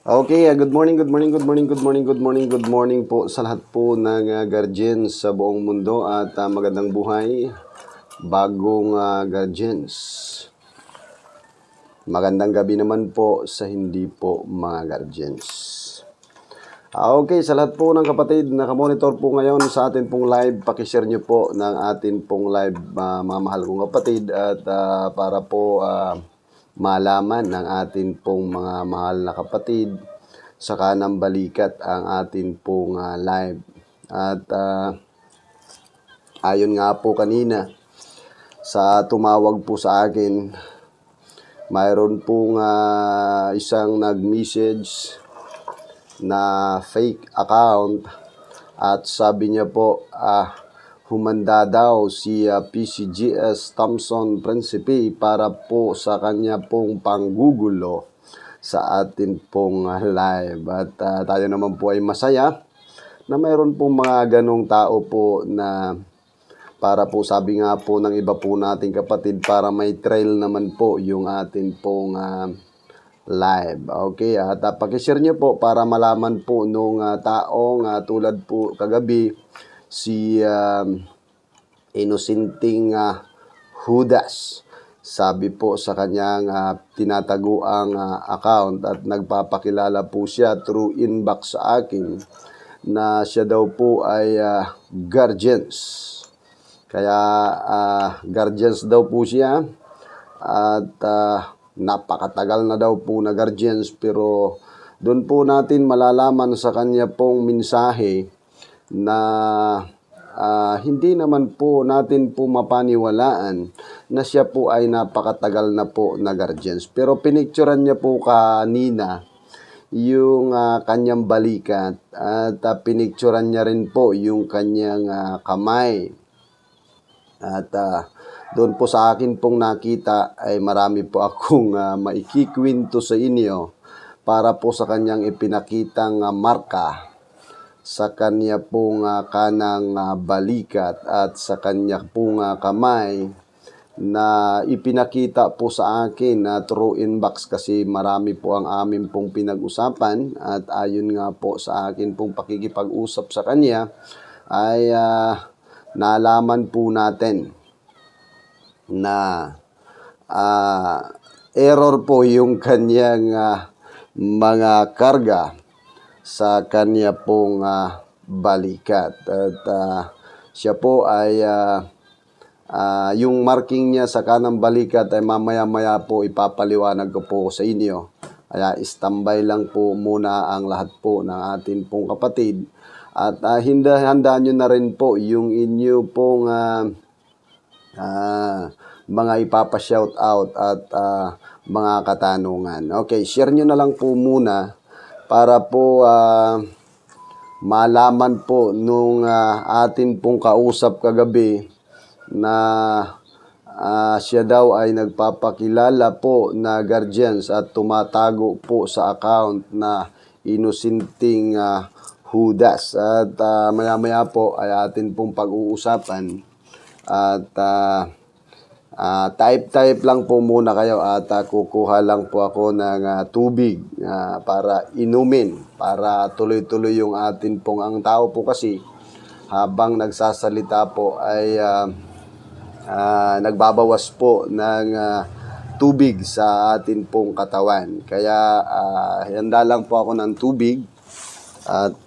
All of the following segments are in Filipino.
Okay, good morning, good morning, good morning, good morning, good morning, good morning po sa lahat po ng guardians sa buong mundo at magandang buhay, bagong guardians. Magandang gabi naman po sa hindi po mga guardians. Okay, sa lahat po ng kapatid, nakamonitor po ngayon sa atin pong live, pakishare nyo po ng atin pong live mga mahal kong kapatid at para po malaman ng atin pong mga mahal na kapatid sa kanang balikat ang atin pong live. At ayon nga po kanina sa tumawag po sa akin, mayroon pong isang nag-message na fake account at sabi niya po humanda daw si PCGS Thompson Principe para po sa kanya pong panggugulo sa atin pong live. At tayo naman po ay masaya na mayroon pong mga ganong tao po na para po sabi nga po ng iba po nating kapatid para may trail naman po yung atin pong live. Okay, at pakishare nyo po para malaman po nung taong tulad po kagabi si Inosinting Judas. Sabi po sa kanyang tinataguang account at nagpapakilala po siya through inbox sa akin na siya daw po ay guardians. Kaya guardians daw po siya at napakatagal na daw po na guardians, pero doon po natin malalaman sa kanya pong mensahe na hindi naman po natin po mapaniwalaan na siya po ay napakatagal na po na guardians. Pero pinicturean niya po kanina yung kanyang balikat at pinicturean niya rin po yung kanyang kamay. At doon po sa akin pong nakita ay marami po akong maikikwento sa inyo para po sa kanyang ipinakitang marka sa kanya pong kanang balikat at sa kanya pong kamay na ipinakita po sa akin through inbox kasi marami po ang amin pong pinag-usapan at ayon nga po sa akin pong pakikipag-usap sa kanya ay nalaman po natin na error po yung kanyang mga karga sa kanya pong balikat. At siya po ay yung marking niya sa kanang balikat ay mamaya-maya po ipapaliwanag ko po sa inyo. Kaya standby lang po muna ang lahat po ng atin pong kapatid. At handaan nyo na rin po yung inyo pong mga ipapa-shout out at mga katanungan. Okay, share nyo na lang po muna para po malaman po nung atin pong kausap kagabi na siya daw ay nagpapakilala po na guardians at tumatago po sa account na Inosinting Judas. At maya-maya po ay atin pong pag-uusapan at type lang po muna kayo at kukuha lang po ako ng tubig para inumin para tuloy-tuloy yung atin pong ang tao po kasi habang nagsasalita po ay nagbabawas po ng tubig sa atin pong katawan. Kaya handa lang po ako ng tubig at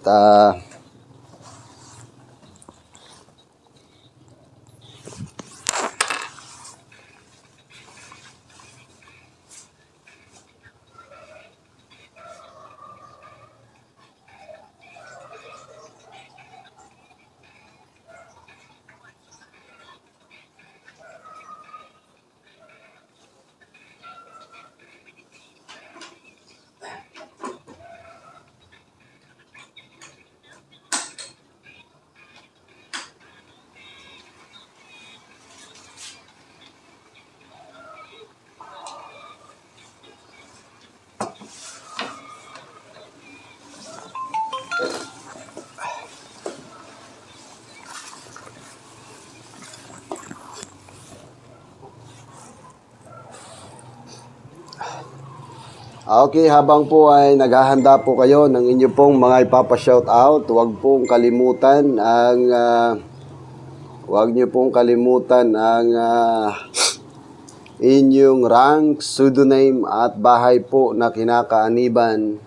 Okay, habang po ay naghahanda po kayo ng inyo pong mga ipapa-shoutout, huwag niyo pong kalimutan ang inyong rank, pseudonym at bahay po na kinakaaniban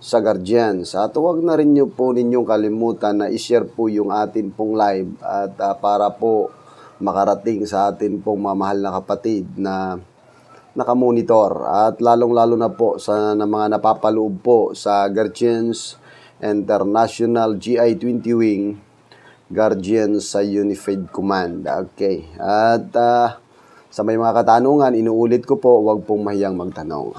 sa guardians. At huwag na rin niyo po ninyong kalimutan na i-share po yung atin pong live at para po makarating sa atin pong mamahal na kapatid na nakamonitor at lalong-lalo na po sa mga napapaloob po sa Guardians International GI-20 Wing Guardians sa Unified Command. Okay. At sa may mga katanungan, inuulit ko po, huwag pong mahiyang magtanong.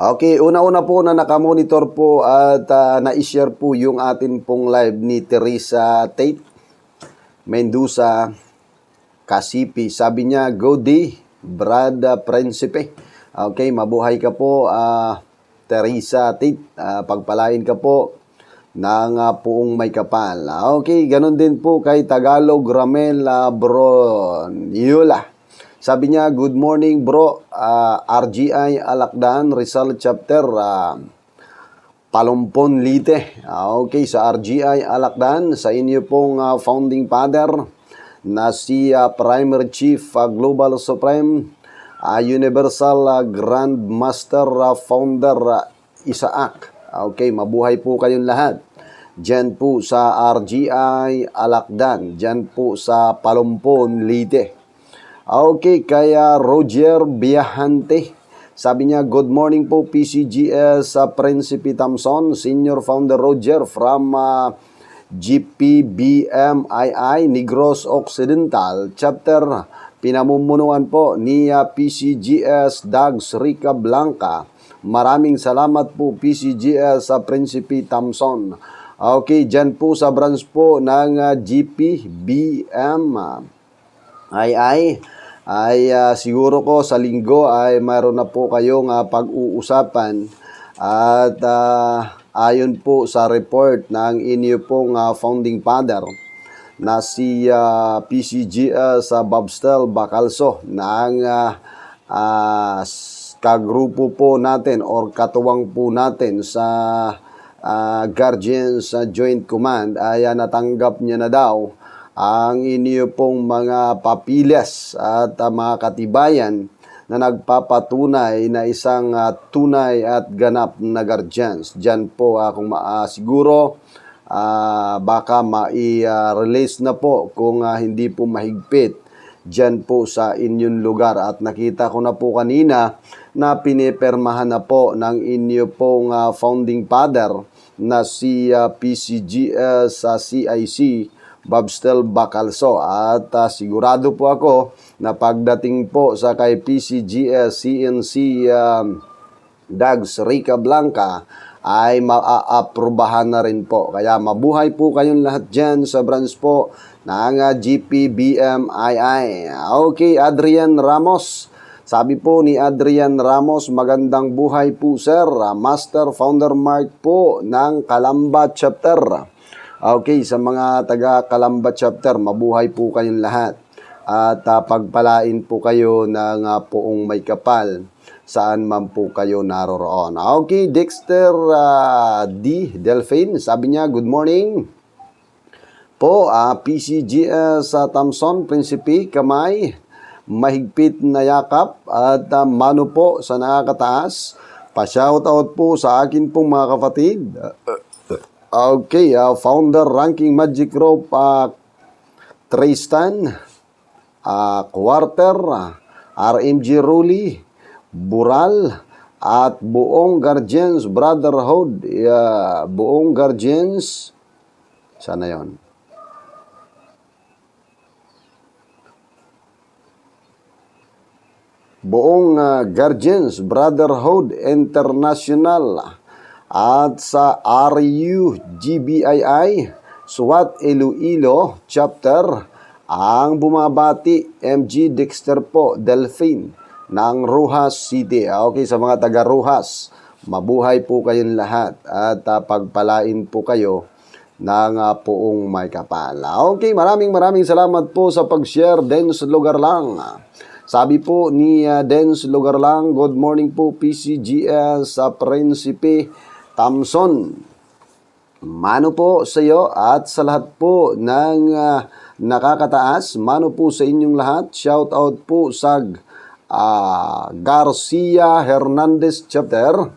Okay, una-una po na nakamonitor po at na-share po yung atin pong live ni Teresa Tate Mendoza Kasipi. Sabi niya, "Go D, Brad Principe." Okay, mabuhay ka po, Teresa Tate. Pagpalain ka po ng puong may kapal. Okay, ganun din po kay Tagalog Ramel Bronyula. Sabi niya, "Good morning bro, RGI Alakdan, Rizal Chapter, Palumpon Lite." Okay, sa RGI Alakdan, sa inyo pong founding father na si Primary Chief Global Supreme, Universal Grand Master Founder Isaac. Okay, mabuhay po kayong lahat. Diyan po sa RGI Alakdan, diyan po sa Palumpon Lite. Okay, kaya Roger Biahante. Sabi niya, "Good morning po PCGS Principe Thompson, Senior Founder Roger from GPBMII Negros Occidental Chapter. Pinamumunuan po ni PCGS Dags Rica Blanca. Maraming salamat po PCGS Principe Thompson." Okay, dyan po sa branch po ng GPBMII. Siguro ko sa linggo ay mayroon na po kayong pag-uusapan at ayon po sa report ng inyo pong founding father na si PCGS Bobstel Bacalso ng kagrupo po natin or katuwang po natin sa Guardians Joint Command ay natanggap niya na daw ang inyo pong mga papilas at mga katibayan na nagpapatunay na isang tunay at ganap na guardians. Diyan po kung siguro baka mai-release na po kung hindi po mahigpit diyan po sa inyong lugar. At nakita ko na po kanina na pinipermahan na po ng inyo pong founding father na si PCGS CIC Bobstel Bacalso. At sigurado po ako na pagdating po sa kay PCGS CNC Dags Rica Blanca ay maaaprobahan na rin po. Kaya mabuhay po kayong lahat dyan sa branch po ng GPBMII. Okay, Adrian Ramos. Sabi po ni Adrian Ramos, "Magandang buhay po sir, Master Founder Mark po ng Calamba Chapter." Okay, sa mga taga Calamba Chapter, mabuhay po kayong lahat. At pagpalain po kayo ng poong may kapal saan man po kayo naroroon. Okay, Dexter D. Delphine, sabi niya, "Good morning po, PCGS Thompson, Principe, kamay, mahigpit na yakap at mano po sa nakakataas. Pa-shoutout po sa akin pong mga kapatid." Okay, Founder Ranking Magic Rope, Tristan, Quarter, RMG Ruli, Bural, at buong Guardians Brotherhood, buong Guardians, sana yon. Buong Guardians Brotherhood International at sa RUGBII SWAT Iloilo Chapter ang bumabati MG Dexter po Delphine ng Rojas City. Okay, sa mga taga Rojas, mabuhay po kayong lahat at pagpalain po kayo ng poong may kapal. Okay, maraming salamat po sa pag-share. Dens Lugar Lang. Sabi po ni Dens Lugar Lang, good morning po PCGS sa Prinsipe Thompson. Mano po sa iyo at sa lahat po ng nakakataas. Mano po sa inyong lahat. Shout out po sa Garcia Hernandez chapter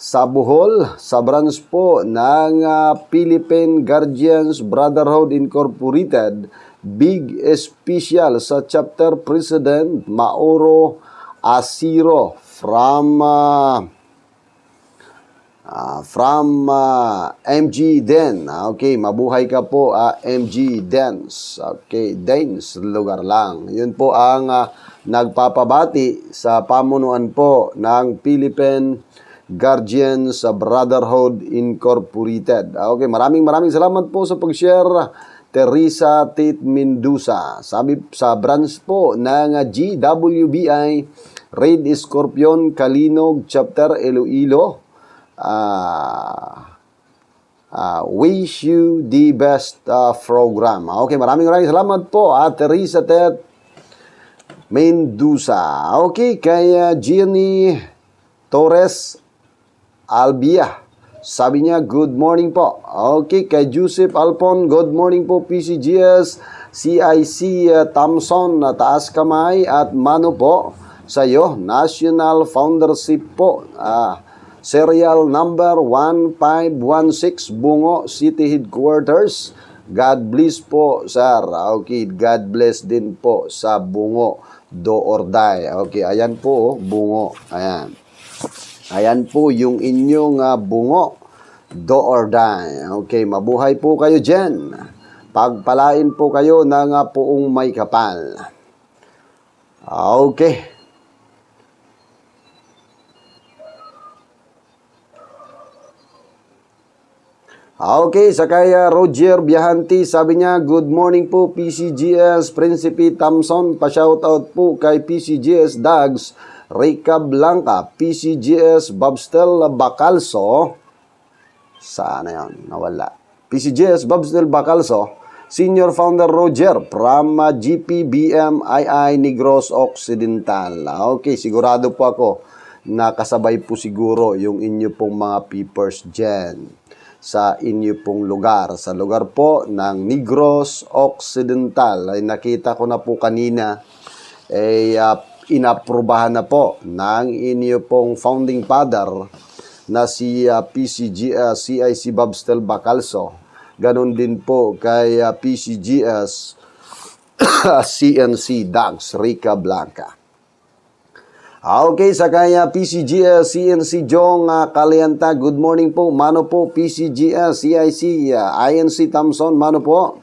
sa Bohol, sa branch po ng Philippine Guardians Brotherhood Incorporated, big special sa chapter president Mauro Asiro from MG Den. Okay, mabuhay ka po MG Dens. Okay, Dens Lugar Lang. Yun po ang nagpapabati sa pamunuan po ng Philippine Guardians Brotherhood Incorporated. Okay, maraming salamat po sa pag-share. Teresa Tate Mendoza. Sabi sa branch po ng GWBI Red Scorpion Kalinog chapter Iloilo. Wish you the best program. Okay, maraming salamat po Teresa Tate Mendoza. Okay, kay Jenny Torres Albia. Sabi niya, good morning po. Okay, kay Joseph Alpon, good morning po PCGS, CIC Thompson, taas kamay at mano po sa iyo, National Foundership po. Serial number 1516, Bungo City Headquarters. God bless po, sir. Okay, God bless din po sa Bungo do or die. Okay, ayan po, Bungo. Ayan. Ayan po yung inyong Bungo do or die. Okay, mabuhay po kayo dyan. Pagpalain po kayo ng poong may kapal. Okay. Okay, sa kaya Roger Biahanti, sabi niya, good morning po PCGS, Prinsipe Thompson, pa-shoutout po kay PCGS Dags, Rica Blanca, PCGS Bobstel Bacalso, saan na yun? Nawala. PCGS Bobstel Bacalso, Senior Founder Roger, from GPBMII Negros Occidental. Okay, sigurado po ako, nakasabay po siguro yung inyo pong mga peepers dyan sa inyo pong lugar. Sa lugar po ng Negros Occidental, ay nakita ko na po kanina, inaprubahan na po ng inyo pong founding father na si CIC Bobstel Bacalso. Ganon din po kay PCGS CNC Dags Rica Blanca. Okay, sa kaya PCGS, CNC Jong Kalianta, good morning po. Mano po, PCGS, CIC, INC Thompson, mano po.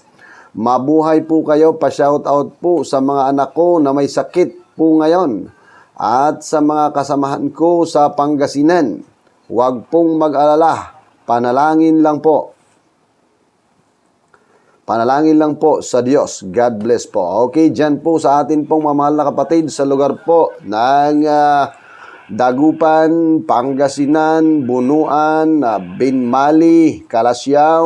Mabuhay po kayo, pa-shoutout po sa mga anak ko na may sakit po ngayon. At sa mga kasamahan ko sa Pangasinan, huwag pong mag-alala, panalangin lang po. Panalangin lang po sa Diyos. God bless po. Okay, dyan po sa atin pong mamahal na kapatid sa lugar po ng Dagupan, Pangasinan, Bunuan, Binmali, Kalasyaw,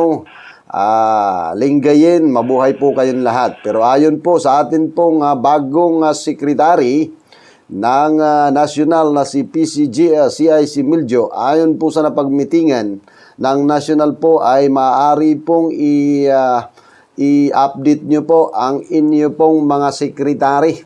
Lingayen, mabuhay po kayong lahat. Pero ayon po sa atin pong bagong sekretary ng national na si PCG, CIC Miljo, ayon po sa napagmitingan ng national po ay maaari pong i-update nyo po ang inyo pong mga sekretary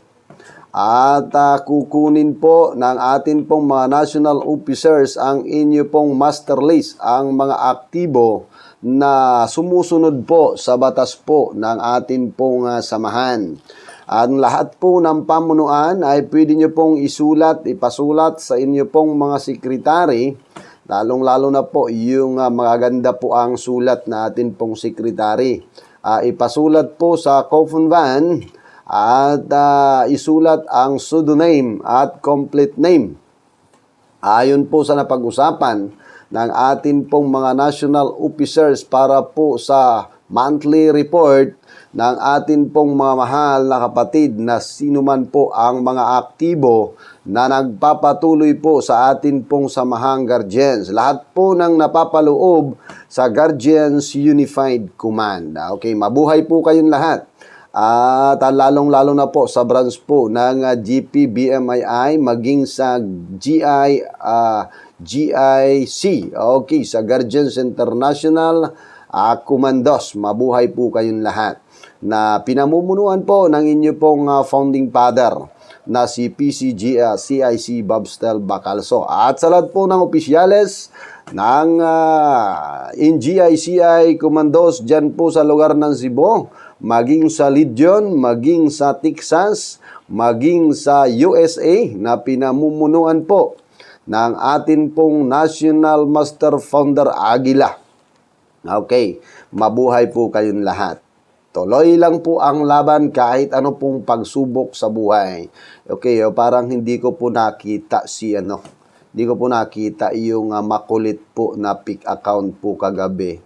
at kukunin po ng atin pong mga national officers ang inyo pong master list, ang mga aktibo na sumusunod po sa batas po ng atin pong samahan. Ang lahat po ng pamunuan ay pwede nyo pong ipasulat sa inyo pong mga sekretary, lalong-lalo na po yung magaganda po ang sulat na atin pong sekretary. Ipasulat po sa coffin van at isulat ang pseudonym at complete name. Ayon po sa napag-usapan ng atin pong mga national officers para po sa monthly report ng atin pong mga mahal na kapatid na sino man po ang mga aktibo na nagpapatuloy po sa atin pong samahang Guardians. Lahat po ng napapaloob sa Guardians Unified Command. Okay, mabuhay po kayong lahat. At lalong-lalo na po sa branch po ng GPBMII maging sa GIC. Okay, sa Guardians International Commandos. Mabuhay po kayong lahat. Na pinamumunuan po ng inyo pong founding father na si CIC Bobstel Bacalso. At sa lahat po ng opisyales ng NGICI Commandos dyan po sa lugar ng Cebu, maging sa Legion, maging sa Texas, maging sa USA na pinamumunuan po ng atin pong National Master Founder Aguila. Okay, mabuhay po kayong lahat. Tuloy lang po ang laban kahit ano pong pagsubok sa buhay. Okay, parang hindi ko po nakita hindi ko po nakita yung makulit po na pick account po kagabi.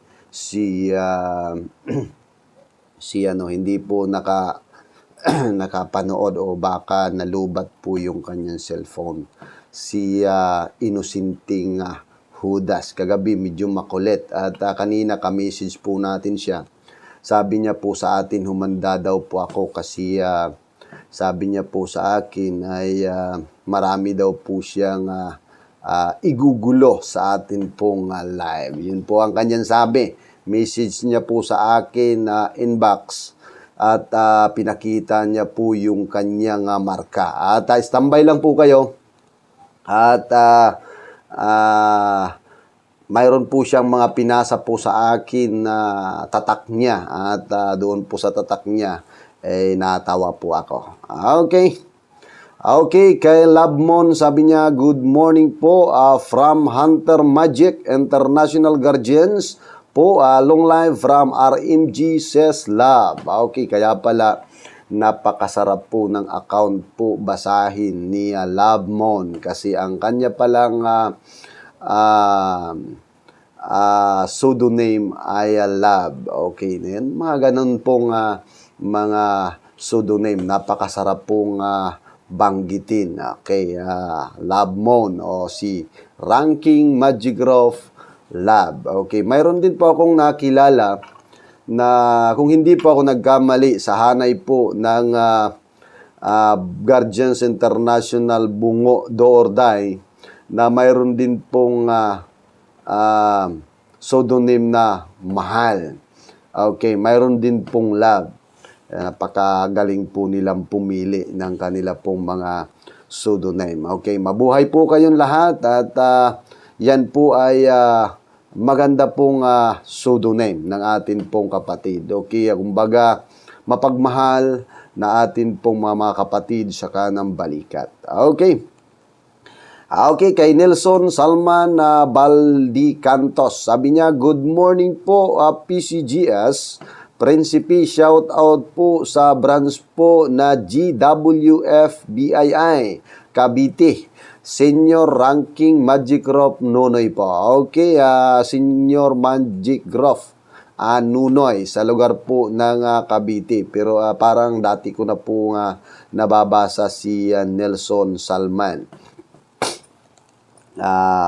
Hindi po nakapanood o baka nalubat po yung kanyang cellphone. Inusinting Judas. Kagabi medyo makulit at kanina ka-message po natin siya. Sabi niya po sa atin, humanda daw po ako kasi sabi niya po sa akin ay marami daw po siyang igugulo sa atin pong live. Yun po ang kanyang sabi. Message niya po sa akin inbox at pinakita niya po yung kanyang marka. At standby lang po kayo. At mayroon po siyang mga pinasa po sa akin na tatak niya at doon po sa tatak niya natawa po ako. Okay, kay Labmon sabi niya, good morning po from Hunter Magic International Guardians po, long live from RMG says Love. Okay, kaya pala napakasarap po ng account po basahin ni Labmon kasi ang kanya palang pseudonym ay Love. Okay, yan. Mga ganun pong mga pseudonym. Napakasarap pong banggitin. Okay, Labmon o si Ranking Magigroff Love. Okay, mayroon din po akong nakilala na kung hindi po ako nagkamali sa hanay po ng Guardians International Bungo do or Die na mayroon din pong pseudonym na Mahal. Okay, mayroon din pong Love. Napakagaling po nilang pumili ng kanila pong mga pseudonym. Okay, mabuhay po kayong lahat at yan po ay maganda pong pseudonym ng atin pong kapatid. Okay, kumbaga mapagmahal na atin pong mga kapatid sa kanang balikat. Okay. Okay, kay Nelson Salman Baldi Cantos. Sabi niya, good morning po PCGS. Principe, shout out po sa branch po na GWFBII, Cavite. Senior Ranking Magigroff Nunoy po. Okay, Senior Magigroff Nunoy sa lugar po ng Cavite. Pero parang dati ko na po nababasa si Nelson Salman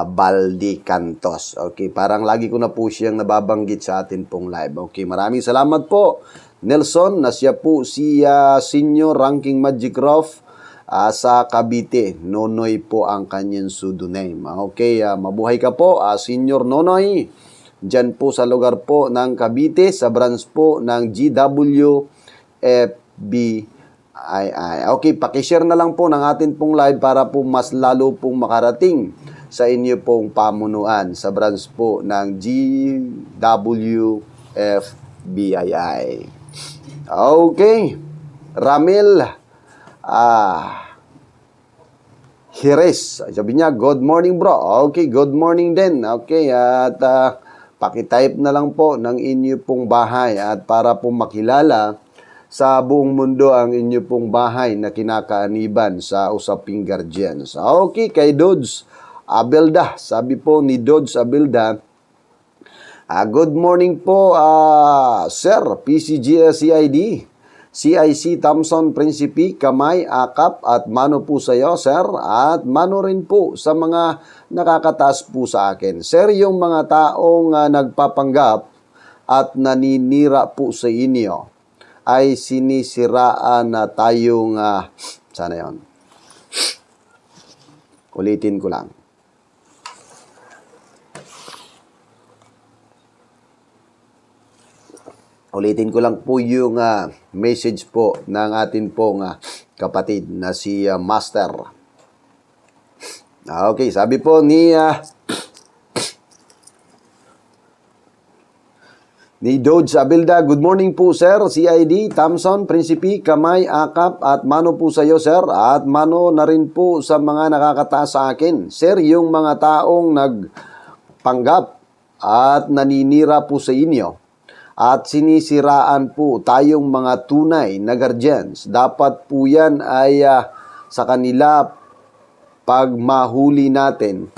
Baldi Cantos. Okay, parang lagi ko na po siyang nababanggit sa atin pong live. Okay, maraming salamat po Nelson na siya po si Senior Ranking Magigroff sa Cavite. Nonoy po ang kanyang pseudonym. Okay, mabuhay ka po Senior Nonoy dyan po sa lugar po ng Cavite sa branch po ng GWFB. Okay, pakishare na lang po ng atin pong live para po mas lalo pong makarating sa inyo pong pamunuan sa branch po ng GWFBII. Okay, Ramil Hires. Sabi niya, good morning bro. Okay, good morning din. Okay, at pakitype na lang po ng inyo pong bahay at para po makilala sa buong mundo ang inyo pong bahay na kinakaaniban sa usaping Guardians. Okay, kay Dodge Abelda. Sabi po ni Dodge Abelda, Good morning po, Sir, PCGS CID, CIC Thompson, Principe, Kamay, Akap, at mano po sa iyo, Sir, at mano rin po sa mga nakakataas po sa akin. Sir, yung mga taong nagpapanggap at naninira po sa inyo ay sinisiraan na tayong, sana yon. Ulitin ko lang. Ulitin ko lang po yung message po ng atin pong kapatid na si Master. Okay, sabi po ni Dodge Abilda, good morning po sir, CID, Thompson, Principe, Kamay, Akap, at mano po sa iyo sir, at mano na rin po sa mga nakakataas sa akin. Sir, yung mga taong nagpanggap at naninira po sa inyo, at sinisiraan po tayong mga tunay na guardians. Dapat po yan ay sa kanila pag mahuli natin,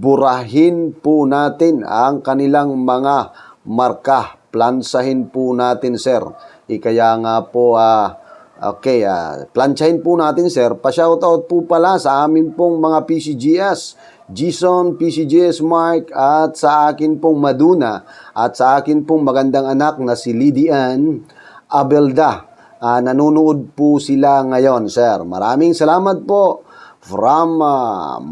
burahin po natin ang kanilang mga marka. Plansahin po natin, sir. Kaya nga po, plansahin po natin, sir. Pa-shoutout po pala sa amin pong mga PCGS. Jason, PCGS Mark, at sa akin pong Maduna, at sa akin pong magandang anak na si Lydian Abelda. Nanonood po sila ngayon, sir. Maraming salamat po from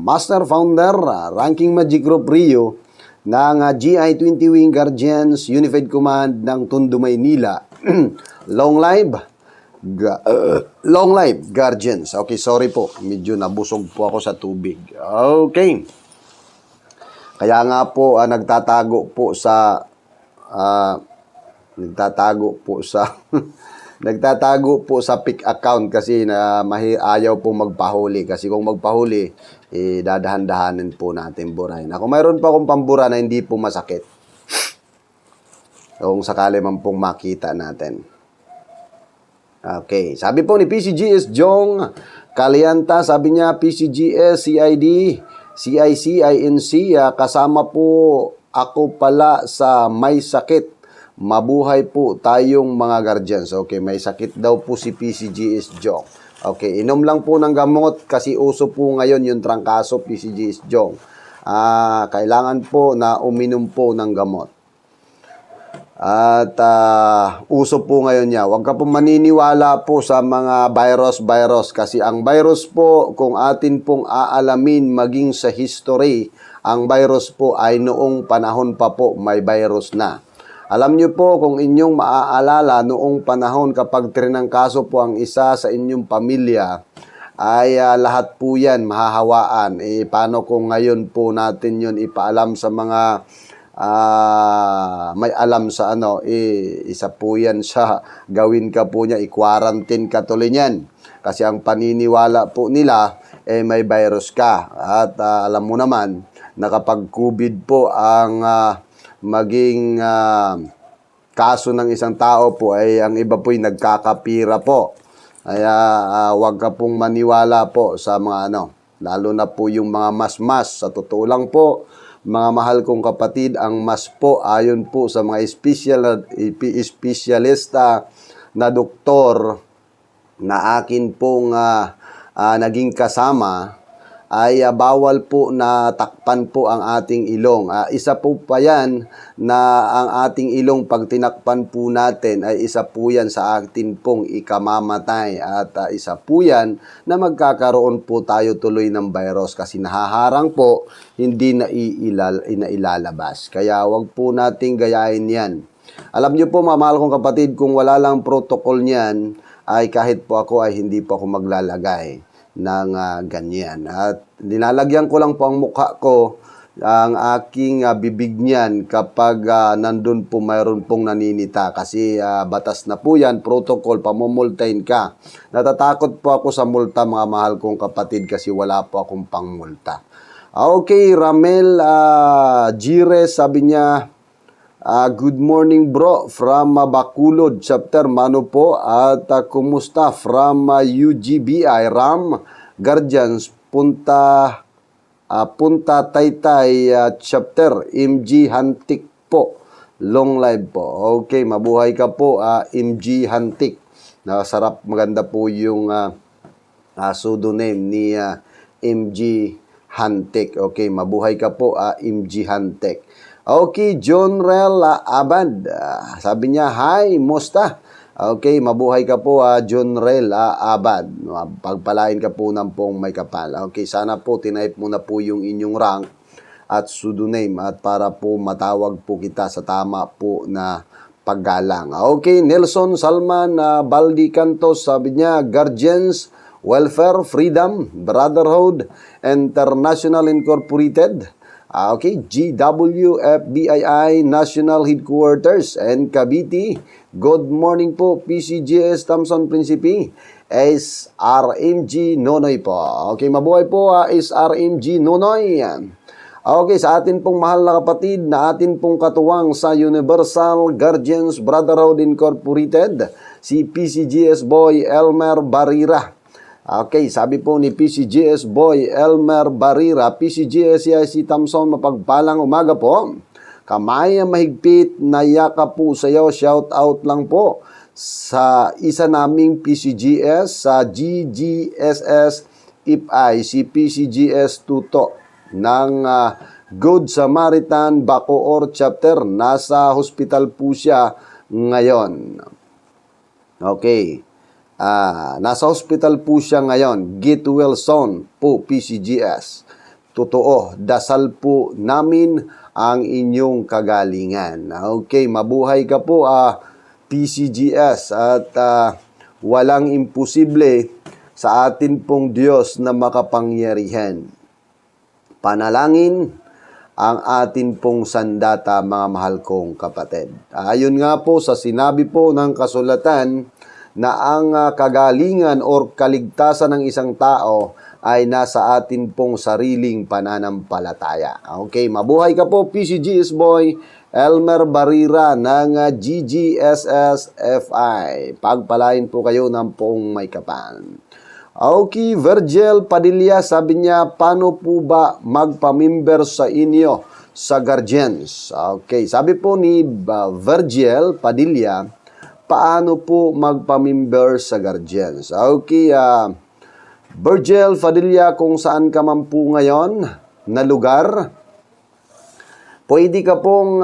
Master Founder, Ranking Magic Group Rio, ng GI-20 Wing Guardians Unified Command ng Tondo, Maynila. Long live Guardians. Okay, sorry po. Medyo nabusog po ako sa tubig. Okay. Kaya nga po, nagtatago po sa nagtatago po sa pick account kasi na ayaw po magpahuli. Kasi kung magpahuli, dadahan-dahanin po natin burahin. Kung mayroon pa akong pambura na hindi po masakit, kung sakali man pong makita natin. Okay, sabi po ni PCGS Jong Kalianta, sabi niya PCGS CID, CIC, INC, kasama po ako pala sa may sakit. Mabuhay po tayong mga guardians. Okay, may sakit daw po si PCGS Jong. Okay, inom lang po ng gamot kasi uso po ngayon yung trangkaso, PCGS Jong. Kailangan po na uminom po ng gamot. At uso po ngayon niya. Huwag ka po maniniwala po sa mga virus kasi ang virus po, kung atin pong aalamin maging sa history, ang virus po ay noong panahon pa po may virus na. Alam niyo po kung inyong maaalala noong panahon kapag trinangkaso po ang isa sa inyong pamilya, ay lahat po yan mahahawaan. Paano kung ngayon po natin yun ipaalam sa mga may alam sa isa po yan sa gawin ka po niya, i-quarantine ka tuloy niyan. Kasi ang paniniwala po nila, may virus ka. At alam mo naman, na kapag COVID po ang maging kaso ng isang tao po, ay ang iba po'y nagkakapira po. Kaya wag ka pong maniwala po sa mga lalo na po yung mga mas-mas. Sa totoo lang po, mga mahal kong kapatid, ang mas po ayon po sa mga espesyalista na doktor na akin pong naging kasama, ay bawal po na takpan po ang ating ilong. Isa po pa yan na ang ating ilong pag tinakpan po natin ay isa po yan sa atin pong ikamamatay. At isa po yan na magkakaroon po tayo tuloy ng virus kasi nahaharang po, hindi na ilalabas. Kaya wag po nating gayahin yan. Alam niyo po, mamahal kong kapatid, kung wala lang protocol niyan, ay kahit po ako ay hindi po ako maglalagay ng ganyan. At nilalagyan ko lang po ang mukha ko, ang aking bibig niyan kapag nandun po mayroon pong naninita. Kasi batas na po yan, protocol, pamumultahin ka. Natatakot po ako sa multa, mga mahal kong kapatid, kasi wala po akong pangmulta. Okay, Ramel Gires, sabi niya, good morning bro, from Bacolod, chapter Mano po, at kumusta from UGBI, Ram Guardians, punta Punta Taytay chapter, MG Hantik po. Long live po. Okay, mabuhay ka po, MG Hantik. Nasarap, maganda po yung pseudonym ni MG Hantik. Okay, mabuhay ka po, MG Hantik. Okay, John Rel Abad. Sabi niya, hi, musta? Okay, mabuhay ka po, John Rel Abad. Pagpalain ka po ng pong may kapal. Okay, sana po tinype mo na po yung inyong rank at pseudonym at para po matawag po kita sa tama po na paggalang. Okay, Nelson Salman Baldi Cantos, sabi niya, Guardians, Welfare, Freedom, Brotherhood, International Incorporated. Okay, GWFBII National Headquarters and Cavite. Good morning po, PCGS Thompson Principe. SRMG Nonoy po. Okay, mabuhay po, SRMG Nonoy. Okay, sa atin pong mahal na kapatid na atin pong katuwang sa Universal Guardians Brotherhood Incorporated, si PCGS Boy Elmer Barira. Okay, sabi po ni PCGS Boy Elmer Barira, PCGS si Thompson, mapagpalang umaga po. Kamay mahigpit na yakap po sa iyo, shout out lang po sa isa naming PCGS sa GGSS IPI, si PCGS Tuto ng Good Samaritan Bacoor chapter. Nasa hospital po siya ngayon. Okay. Nasa hospital po siya ngayon. Get well soon po, PCGS. Totoo, dasal po namin ang inyong kagalingan. Okay, mabuhay ka po, PCGS. At walang imposible sa atin pong Diyos na makapangyarihan. Panalangin ang atin pong sandata, mga mahal kong kapatid. Ayon nga po sa sinabi po ng kasulatan, na ang kagalingan o kaligtasan ng isang tao ay nasa atin pong sariling pananampalataya. Okay, mabuhay ka po, PCGS Boy Elmer Barira ng GGSS FI. Pagpalain po kayo ng pong may kapan. Okay, Virgil Padilla, sabi niya, paano po ba magpamimber sa inyo sa Guardians? Okay, sabi po ni Virgil Padilla, paano po magpamimber sa Guardians? Okay, Virgil Padilla, kung saan ka man po ngayon na lugar, pwede ka pong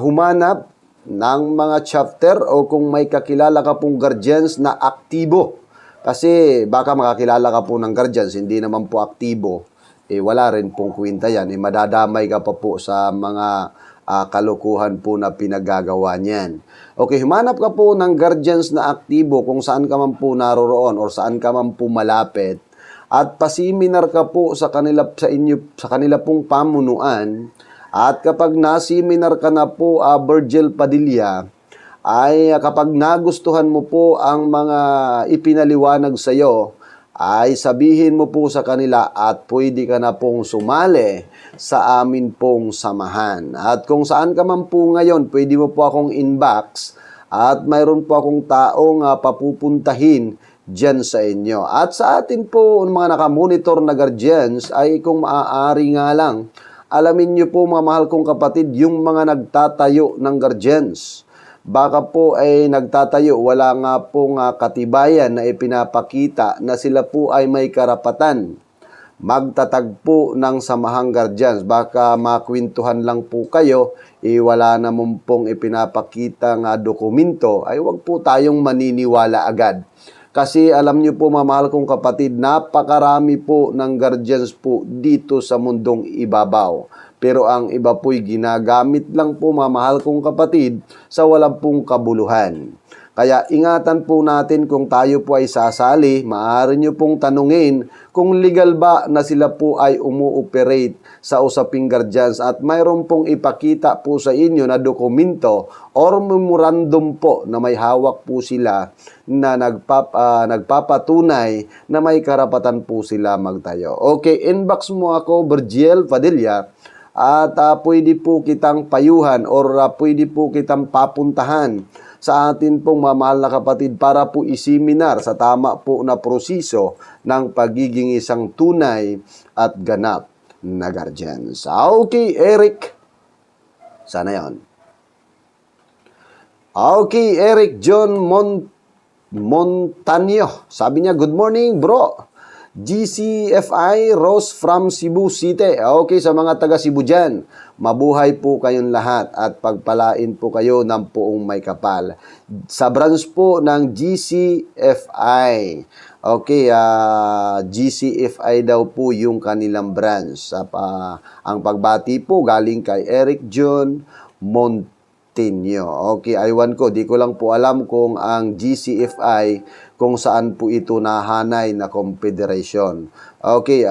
humanap ng mga chapter o kung may kakilala ka pong Guardians na aktibo. Kasi baka makakilala ka po ng Guardians, hindi naman po aktibo, wala rin pong kwenta yan. Madadamay ka pa po sa mga kalukuhan po na pinagagawa niyan. Okay, humanap ka po ng Guardians na aktibo kung saan ka man po naroroon or saan ka man po malapit at pasiminar ka po sa kanila pong pamunuan. At kapag nasiminar ka na po, Virgil Padilla, ay kapag nagustuhan mo po ang mga ipinaliwanag sa iyo, ay sabihin mo po sa kanila at pwede ka na pong sumali sa amin pong samahan. At kung saan ka man po ngayon, pwede mo po akong inbox at mayroon po akong taong papupuntahin dyan sa inyo. At sa atin po, mga nakamonitor na Guardians, ay kung maaari nga lang, alamin nyo po, mga mahal kong kapatid, yung mga nagtatayo ng Guardians. Baka po ay nagtatayo, wala nga pong katibayan na ipinapakita na sila po ay may karapatan magtatagpo ng samahang Guardians. Baka makwentuhan lang po kayo, wala naman pong ipinapakita nga dokumento, ay wag po tayong maniniwala agad. Kasi alam niyo po, mga mahal kong kapatid, napakarami po ng Guardians po dito sa mundong ibabaw. Pero ang iba po'y ginagamit lang po, mga mahal kong kapatid, sa walang pong kabuluhan. Kaya ingatan po natin kung tayo po ay sasali, maaari nyo pong tanungin kung legal ba na sila po ay umu-operate sa usaping Guardians at mayroon pong ipakita po sa inyo na dokumento or memorandum po na may hawak po sila na nagpapatunay na may karapatan po sila magtayo. Okay, inbox mo ako, Virgil Padilla, at pwede po kitang payuhan or pwede po kitang papuntahan sa atin pong mamahal na kapatid para po isiminar sa tama po na proseso ng pagiging isang tunay at ganap na guardians. Okay, Eric. Sana yon. Okay, Eric John Montaño. Sabi niya, good morning bro. GCFI Rose from Cebu City. Okay, sa mga taga Cebu dyan, mabuhay po kayong lahat at pagpalain po kayo ng puong may kapal. Sa branch po ng GCFI. Okay, GCFI daw po yung kanilang branch. Ang pagbati po galing kay Eric John Montaño. Okay, aywan ko, di ko lang po alam kung ang GCFI, kung saan po ito nahanay na confederation. Okay,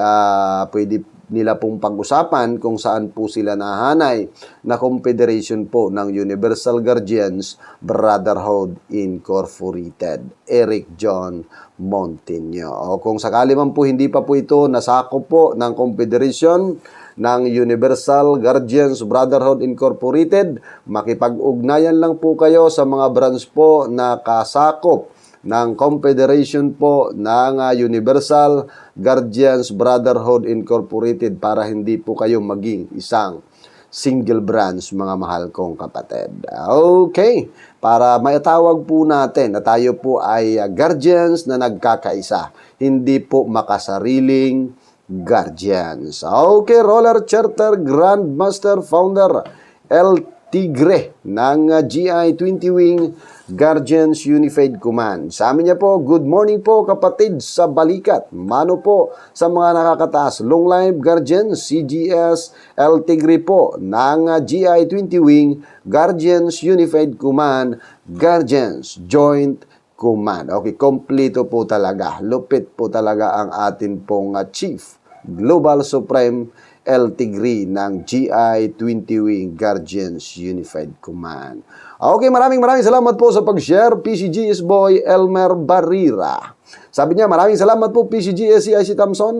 pwede nila pong pag-usapan kung saan po sila nahanay na confederation po ng Universal Guardians Brotherhood Incorporated. Eric John Montaño. O kung sakali man po hindi pa po ito nasakop po ng confederation ng Universal Guardians Brotherhood Incorporated, makipag-ugnayan lang po kayo sa mga branch po na kasakop ng confederation po ng Universal Guardians Brotherhood Incorporated para hindi po kayo maging isang single branch, mga mahal kong kapatid. Okay, para maitawag po natin na tayo po ay guardians na nagkakaisa, hindi po makasariling guardians. Okay, Roller Charter Grandmaster Founder El Tigre ng GI-20 Wing Guardians Unified Command. Sa amin niya po, good morning po kapatid sa balikat. Mano po sa mga nakakataas. Long live Guardians, CGS El Tigre po ng GI-20 Wing Guardians Unified Command, Guardians Joint Command. Okay, kompleto po talaga. Lupit po talaga ang atin pong Chief Global Supreme El Tigre ng GI-20 Wing Guardians Unified Command. Okay, maraming salamat po sa pag-share, PCGS Boy Elmer Barrera. Sabi niya, maraming salamat po PCGS CIC Thompson.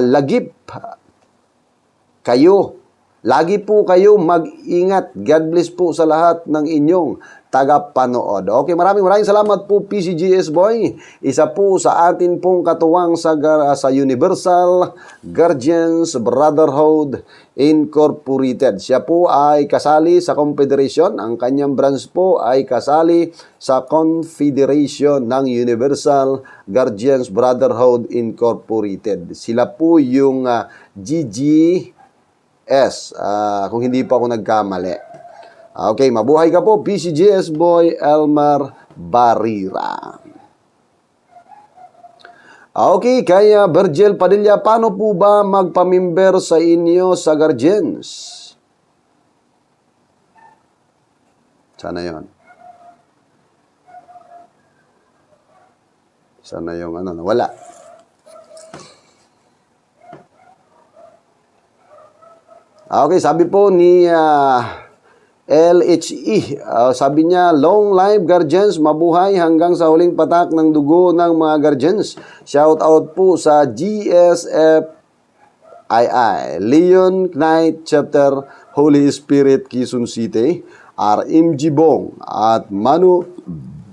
Lagip kayo. Lagi po kayo mag-ingat. God bless po sa lahat ng inyong tagapanood. Okay, maraming salamat po PCGS Boy. Isa po sa atin pong katuwang sa Universal Guardians Brotherhood Incorporated. Siya po ay kasali sa Confederation. Ang kanyang branch po ay kasali sa Confederation ng Universal Guardians Brotherhood Incorporated. Sila po yung GGS, kung hindi pa ako nagkamali. Okay, mabuhay ka po, PCGS Boy Elmer Barrera. Okay, kaya Virgil Padilla, paano po ba magpamimber sa inyo sa Guardians? Sana yon. Sana yung wala. Okay, sabi po ni LHE, sabi niya, long live Guardians, mabuhay hanggang sa huling patak ng dugo ng mga Guardians. Shout out po sa GSFII, Leon Knight Chapter, Holy Spirit, Quezon City, RMG Bong, at Manu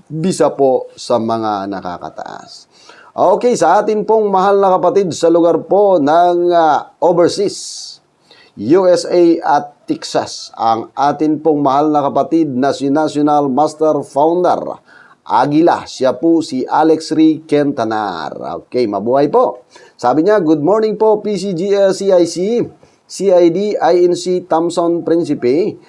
Bisa po sa mga nakakataas. Okay, sa atin pong mahal na kapatid sa lugar po ng overseas, USA at Texas, ang atin pong mahal na kapatid na si National Master Founder Aguila. Siya po si Alex Ray Quintanar. Okay, mabuhay po. Sabi niya, good morning po PCGS CIC, CID, INC, Thompson Principe.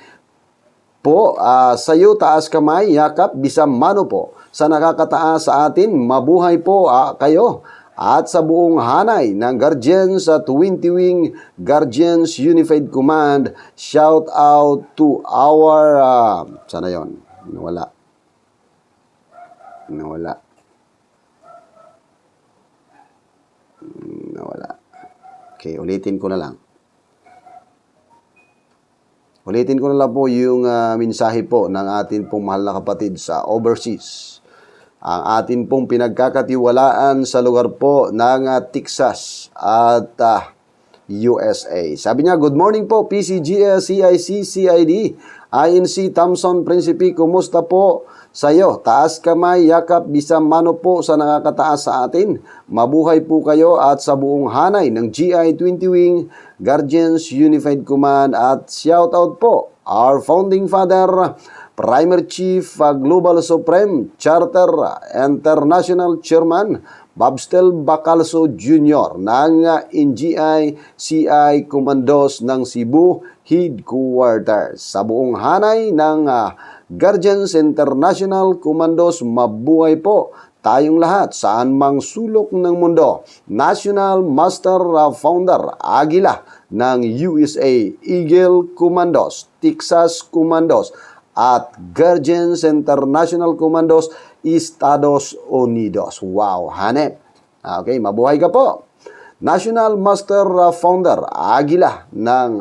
Po, sa iyo taas kamay, yakap, bisam mano po. Sa nakakataas sa atin, mabuhay po kayo. At sa buong hanay ng Guardians at 20 Wing Guardians Unified Command, shout out to our, sana yon, nawala. Okay, ulitin ko na lang. Ulitin ko na lang po yung mensahe po ng atin pong mahal na kapatid sa overseas. Ang atin pong pinagkakatiwalaan sa lugar po ng Texas at USA. Sabi niya, good morning po, PCGS, CIC, CID, INC, Thompson, Principe, kumusta po sa'yo? Taas kamay, yakap, bisang mano po sa nakakataas sa atin. Mabuhay po kayo at sa buong hanay ng GI 20 Wing, Guardians Unified Command at shout out po, our founding father, Primer Chief, Global Supreme, Charter, International Chairman, Babstel Bacalso Jr. ng NGI CI Commandos ng Cebu Headquarters. Sa buong hanay ng Guardians International Commandos, mabuhay po tayong lahat saan mang sulok ng mundo. National Master Founder Aguila ng USA Eagle Commandos, Texas Commandos, at Guardians International Commandos, Estados Unidos. Wow, hanep. Okay, mabuhay ka po. National Master Founder Aguila ng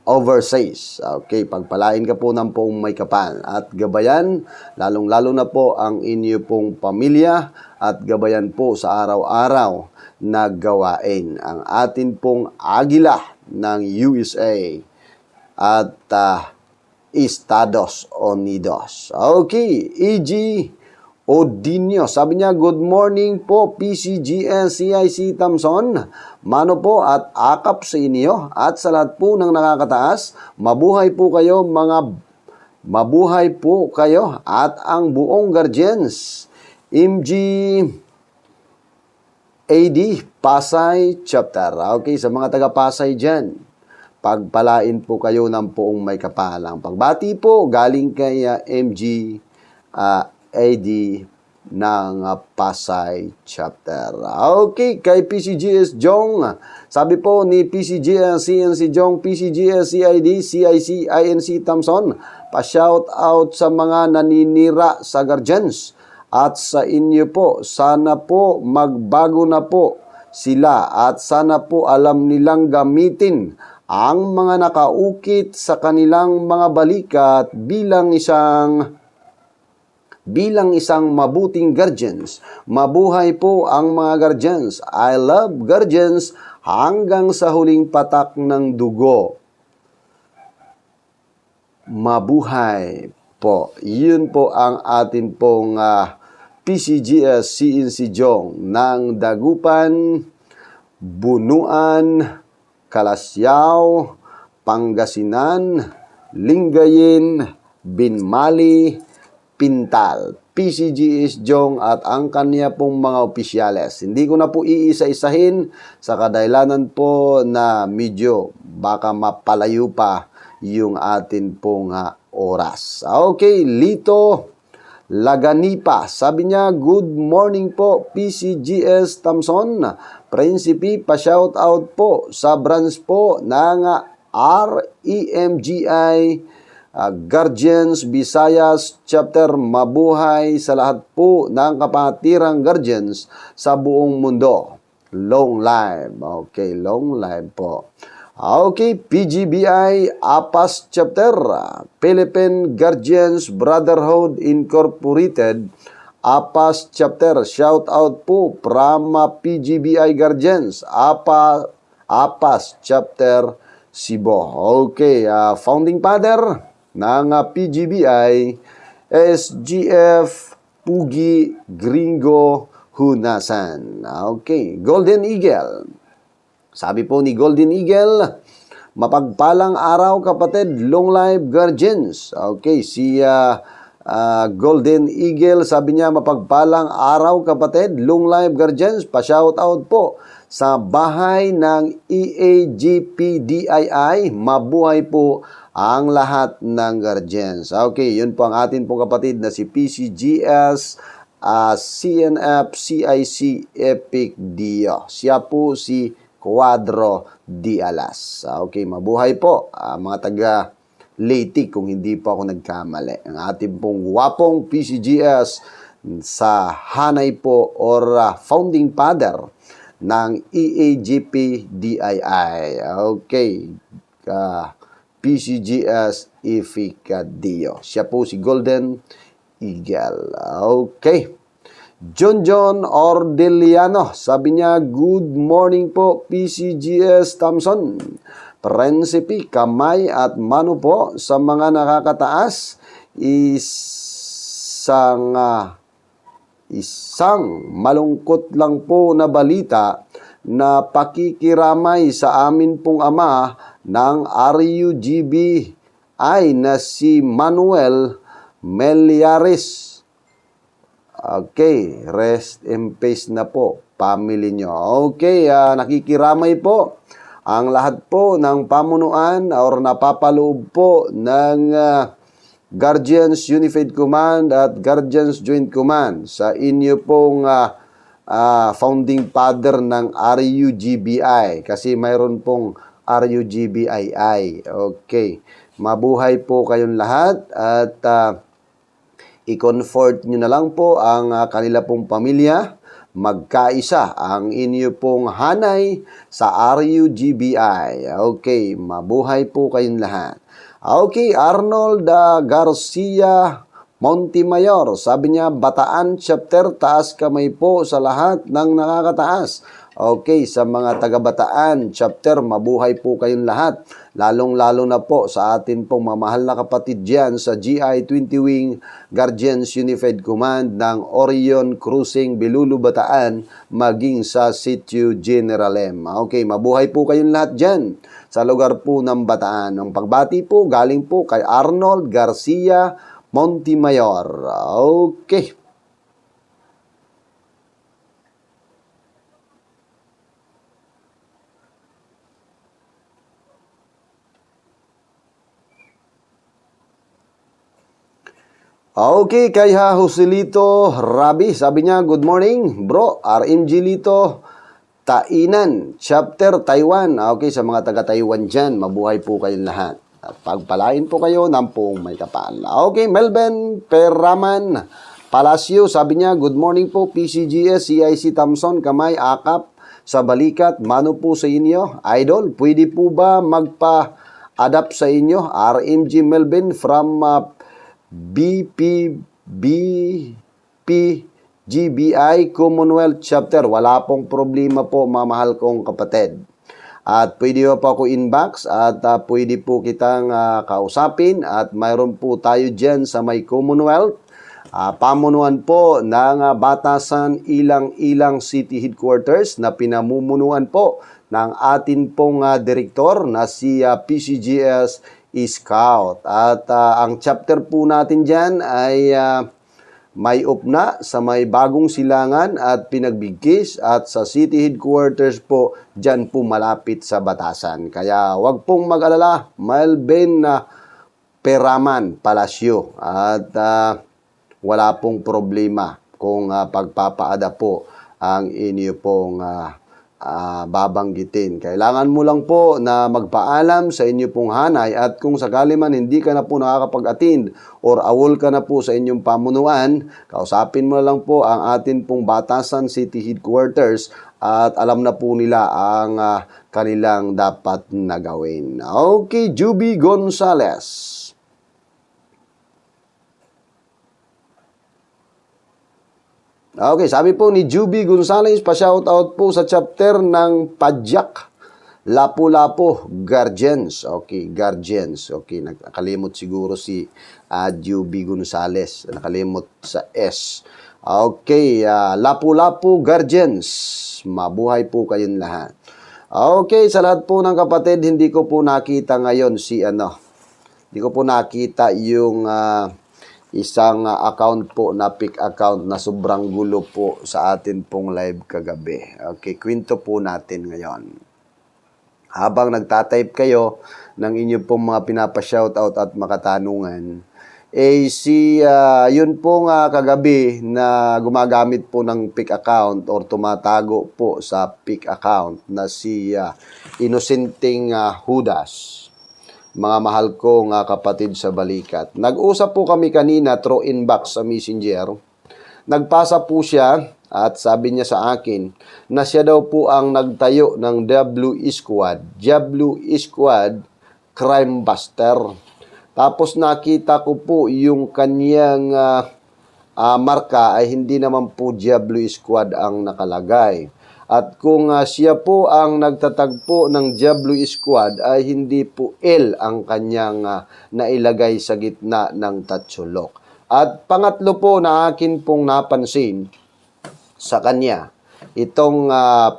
overseas. Okay, pagpalain ka po ng poong may kapal at gabayan, lalong-lalo na po ang inyo pong pamilya at gabayan po sa araw-araw na gawain. Ang atin pong Aguila ng USA at Estados Unidos. Okay, E.G. Odinio, sabi niya, good morning po PCGS, CIC Thompson, mano po at akap sa inyo at sa lahat po ng nakakataas. Mabuhay po kayo mabuhay po kayo at ang buong Guardians. MG AD Pasay Chapter. Okay, sa mga taga Pasay dyan, pagpalain po kayo ng poong may kapalang. Pagbati po galing kay MG AD ng Pasay Chapter. Okay, kay PCGS Jong, sabi po ni PCGS CNC Jong, PCGS CID, CIC, INC Thompson, pa-shout out sa mga naninira sa Guardians at sa inyo po. Sana po magbago na po sila at sana po alam nilang gamitin ang mga nakaukit sa kanilang mga balikat bilang isang mabuting Guardians. Mabuhay po ang mga Guardians. I love Guardians hanggang sa huling patak ng dugo. Mabuhay po. Yun po ang atin pong PCGS CNC Jong ng Dagupan, Bunuan, Kalasyaw, Pangasinan, Lingayen, Binmali, Pintal. PCGS Jong at ang kanya pong mga opisyales. Hindi ko na po iisa-isahin sa kadahilanan po na medyo baka mapalayo pa yung atin pong oras. Okay, Lito Laganipa, sabi niya, good morning po PCGS Thompson, Principe, pa-shout out po sa branch po ng REMGI Guardians Visayas Chapter. Mabuhay sa lahat po ng kapatirang Guardians sa buong mundo. Long live. Okay, long live po. Okay, PGBI APAS Chapter, Philippine Guardians Brotherhood Incorporated, APAS Chapter, shout out po from PGBI Guardians, APAS Chapter Cebu. Okay, founding father ng PGBI, SGF Pugi Gringo Hunasan. Okay, Golden Eagle. Sabi po ni Golden Eagle, mapagpalang araw kapatid, long live Guardians. Okay, si Golden Eagle, sabi niya, mapagpalang araw kapatid, long live Guardians. Pa-shout out po sa bahay ng EAGPDII. Mabuhay po ang lahat ng Guardians. Okay, yun po ang atin pong kapatid na si PCGS, CNF, CIC, Epic Dio. Siya po si Cuadro de Alas. Okay, mabuhay po mga taga Leyte kung hindi po ako nagkamali. Ang ating pong guwapong PCGS sa hanay po or founding father ng EAGPDII. Okay, PCGS Ificadio. Siya po si Golden Eagle. Okay. John Ordeliano, sabi niya, good morning po PCGS Thompson. Prinsipe, kamay at mano po sa mga nakakataas. Isang malungkot lang po na balita na pakikiramay sa amin pong ama ng RUGB ay na si Manuel Meliaris. Okay, rest in peace na po, family nyo. Okay, nakikiramay po ang lahat po ng pamunuan or napapaloob po ng Guardians Unified Command at Guardians Joint Command sa inyo pong founding father ng RUGBI kasi mayroon pong RUGBII. Okay, mabuhay po kayong lahat at i-comfort nyo na lang po ang kanila pong pamilya. Magkaisa ang inyo pong hanay sa RUGBI. Okay, mabuhay po kayong lahat. Okay, Arnold Garcia Montemayor, sabi niya, Bataan chapter, taas kamay po sa lahat ng nakakataas. Okay, sa mga taga-Bataan chapter, mabuhay po kayong lahat. Lalong-lalo na po sa atin pong mamahal na kapatid dyan sa GI-20 Wing Guardians Unified Command ng Orion Cruising Bilulu Bataan maging sa Sitio General M. Okay, mabuhay po kayong lahat dyan sa lugar po ng Bataan. Ang pagbati po galing po kay Arnold Garcia Montemayor. Okay. Okay, kay Joselito Rabi, sabi niya, good morning, bro, RMG Lito, Tainan, chapter Taiwan. Okay, sa mga taga-Taiwan dyan, mabuhay po kayong lahat. At pagpalain po kayo ng pong may kapal. Okay, Melvin Peraman Palacio, sabi niya, good morning po, PCGS, CIC Thompson, kamay, akap, sa balikat, mano po sa inyo. Idol, pwede po ba magpa-adapt sa inyo? RMG Melvin from GBI Commonwealth Chapter. Wala pong problema po, mamahal kong kapatid. At pwede po ako inbox at pwede po kitang kausapin at mayroon po tayo dyan sa may Commonwealth. Pamunuan po ng Batasan Ilang City Headquarters na pinamumunuan po ng atin pong direktor na si PCGS Scout. At ang chapter po natin dyan ay may upna sa may Bagong Silangan at Pinagbigkis at sa city headquarters po dyan po malapit sa Batasan. Kaya wag pong mag-alala, Melvin Peraman Palacio at wala pong problema kung pagpapaada po ang inyo pong babanggitin. Kailangan mo lang po na magpaalam sa inyo pong hanay at kung sakali man hindi ka na po nakakapag-attend or awol ka na po sa inyong pamunuan, kausapin mo lang po ang atin pong Batasan City Headquarters at alam na po nila ang kanilang dapat na gawin. Okay, Juby Gonzales. Okay, sabi po ni Juby Gonzales, pa-shoutout po sa chapter ng Padjak, Lapu-Lapu, Guardians. Okay, Guardians. Okay, nakalimot siguro si Juby Gonzales. Nakalimot sa S. Okay, Lapu-Lapu, Guardians. Mabuhay po kayong lahat. Okay, sa lahat po ng kapatid, hindi ko po nakita ngayon hindi ko po nakita yung isang account po na pick account na sobrang gulo po sa atin pong live kagabi. Okay, kwento po natin ngayon. Habang nagtatype kayo ng inyo pong mga pinapa-shoutout at makatanungan, yun pong kagabi na gumagamit po ng pick account or tumatago po sa pick account na si Inosenteng Judas. Mga mahal kong kapatid sa balikat. Nag-usap po kami kanina through inbox sa Messenger. Nagpasa po siya at sabi niya sa akin na siya daw po ang nagtayo ng W Squad Crime Buster. Tapos nakita ko po yung kanyang marka ay hindi naman po Diablo Squad ang nakalagay. At kung siya po ang nagtatagpo ng Diablo Squad ay hindi po L ang kanyang nailagay sa gitna ng tatsulok. At pangatlo po na akin pong napansin sa kanya, itong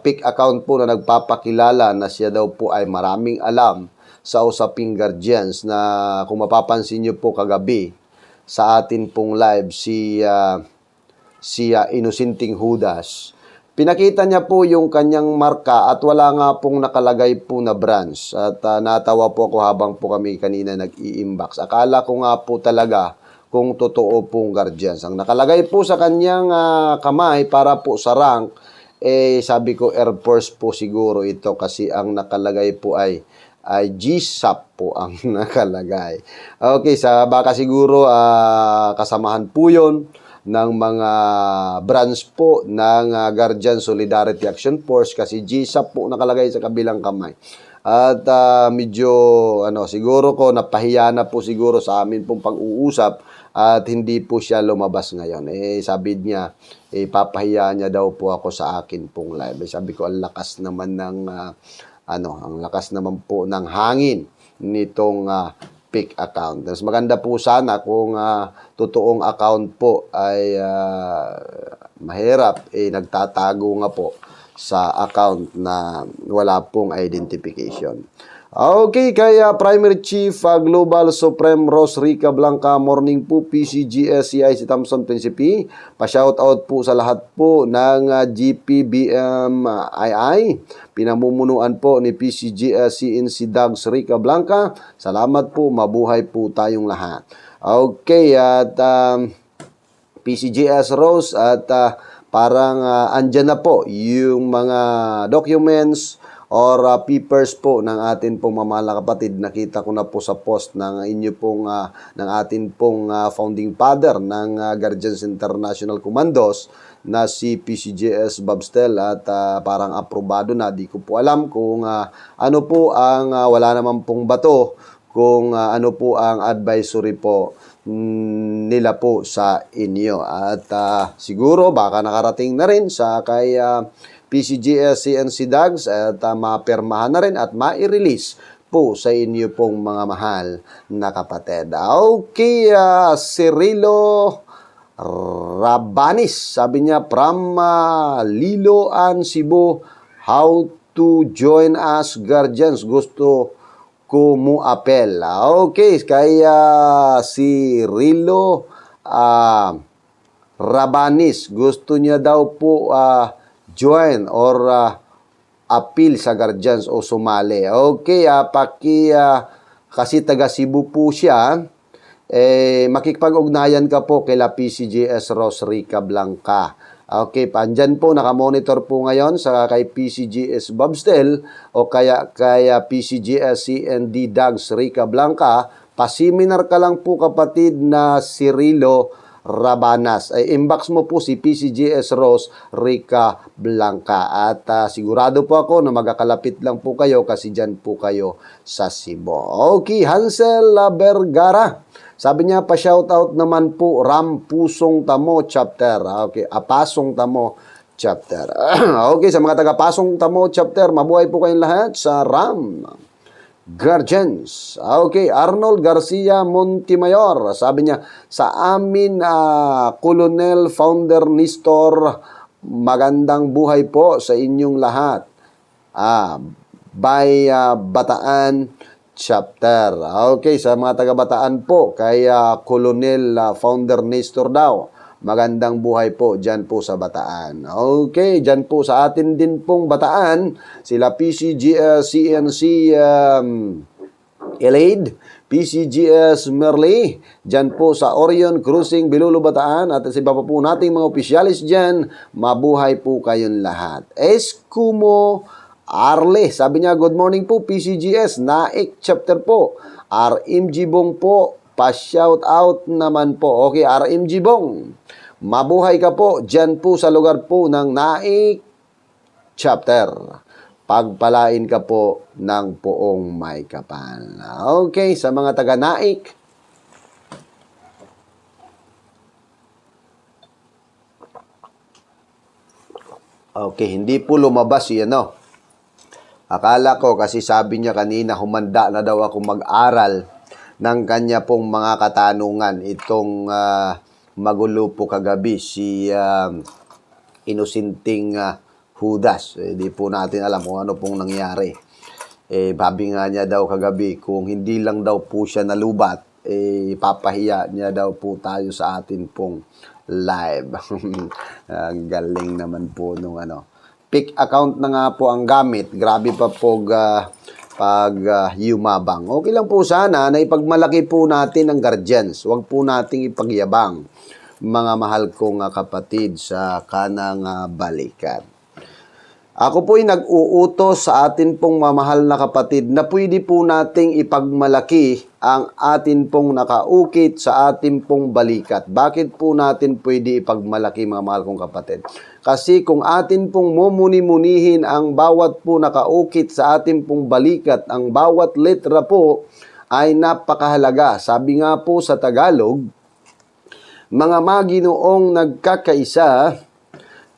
fake account po na nagpapakilala na siya daw po ay maraming alam sa usaping guardians, na kung mapapansin niyo po kagabi sa atin pong live si Inusinting Judas, pinakita niya po yung kanyang marka at wala nga pong nakalagay po na branch. At natawa po ako habang po kami kanina nag-i-inbox. Akala ko nga po talaga kung totoo pong guardians. Ang nakalagay po sa kanyang kamay para po sa rank, sabi ko Air Force po siguro ito, kasi ang nakalagay po ay GSAP po ang nakalagay. Okay, baka siguro kasamahan po yun ng mga branch po ng Guardian Solidarity Action Force, kasi GSAP po nakalagay sa kabilang kamay. At medyo siguro ko napahiya na po siguro sa amin pong pag-uusap at hindi po siya lumabas ngayon. Sabi niya, papahiya niya daw po ako sa akin pong live. Sabi ko, ang lakas naman ng ang lakas naman po ng hangin nitong fake account. Mas maganda po sana kung totoong account po ay mahirap, nagtatago nga po sa account na wala pong identification. Okay, kaya Primary Chief Global Supreme Ross Rica Blanca, morning po PCGS, CIC Thompson Principe. Pa-shoutout po sa lahat po ng GPBMII. Pinamumunuan po ni PCGS CNC Dags Rica Blanca. Salamat po, mabuhay po tayong lahat. Okay, at PCGS Rose, at parang andyan na po yung mga documents or papers po ng atin pong mamahal na kapatid. Nakita ko na po sa post ng inyo pong ng atin pong founding father ng Guardians International Commandos na si PCGS Babstel, at parang aprobado na. Di ko po alam kung ano po ang wala naman pong bato, kung ano po ang advisory po nila po sa inyo. At siguro baka nakarating na rin sa kay PCGS CNC Dags, at mapermahan na rin at ma-release po sa inyo pong mga mahal na kapatid. Okay, Cirilo Rabanis, sabi niya from Liloan, Cebu, how to join us Guardians, gusto ko mo apel. Okay, kaya si Rilo Rabanis, gusto niya daw po join or appeal sa Guardians o sumali. Okay, kasi taga Cebu po siya, makikipag-ugnayan ka po kila PCGS Ross Rica Blanca. Okay, andyan po, nakamonitor po ngayon sa kay PCGS Babstel o kaya PCGS CND Dags Rica Blanca. Pasiminar ka lang po kapatid na Cirilo Rabanas. Inbox mo po si PCGS Ross Rica Blanca, at sigurado po ako na magkakalapit lang po kayo kasi dyan po kayo sa Cebu. Okay, Hansel Vergara, sabi niya pa-shoutout naman po Ram Pusong Tamo chapter. Okay, Pasong Tamo chapter. Okay, sa mga taga Pasong Tamo chapter, mabuhay po kayong lahat sa Ram Guardians. Okay, Arnold Garcia Montemayor, sabi niya, sa amin Colonel Founder Nestor, magandang buhay po sa inyong lahat. By Bataan chapter. Okay, sa mga taga Bataan po, kay Colonel Founder Nestor daw, magandang buhay po dyan po sa Bataan. Okay, dyan po sa atin din pong Bataan, sila PCGS CNC Elaid, PCGS Merli, dyan po sa Orion Cruising, Bilulo, Bataan, at sa iba pa po nating mga opisyalis dyan, mabuhay po kayong lahat. Eskumo Arle, sabi niya, good morning po PCGS, Naik chapter po, RMG Bong po, pa-shout out naman po. Okay, RMG Bong, mabuhay ka po dyan po sa lugar po ng Naik chapter. Pagpalain ka po ng poong may kapal. Okay, sa mga taga Naik, Okay, hindi po lumabas yan, no? Akala ko kasi sabi niya kanina humanda na daw ako mag-aral ng kanya pong mga katanungan. Itong magulo po kagabi si inusinting Judas. Di po natin alam kung ano pong nangyari. Babi nga niya daw kagabi kung hindi lang daw po siya nalubat, papahiya niya daw po tayo sa atin pong live. Ang galing naman po nung ano. Pick account na nga po ang gamit. Grabe pa po pag yumabang. Okay lang po sana na ipagmalaki po natin ang guardians. Huwag po nating ipagyabang, mga mahal kong kapatid sa kanang balikan. Ako po'y nag-uutos sa atin pong mamahal na kapatid na pwede po nating ipagmalaki ang atin pong nakaukit sa atin pong balikat. Bakit po natin pwede ipagmalaki, mga mahal kong kapatid? Kasi kung atin pong mumuni-munihin ang bawat po nakaukit sa atin pong balikat, ang bawat letra po ay napakahalaga. Sabi nga po sa Tagalog, mga maginoong nagkakaisa,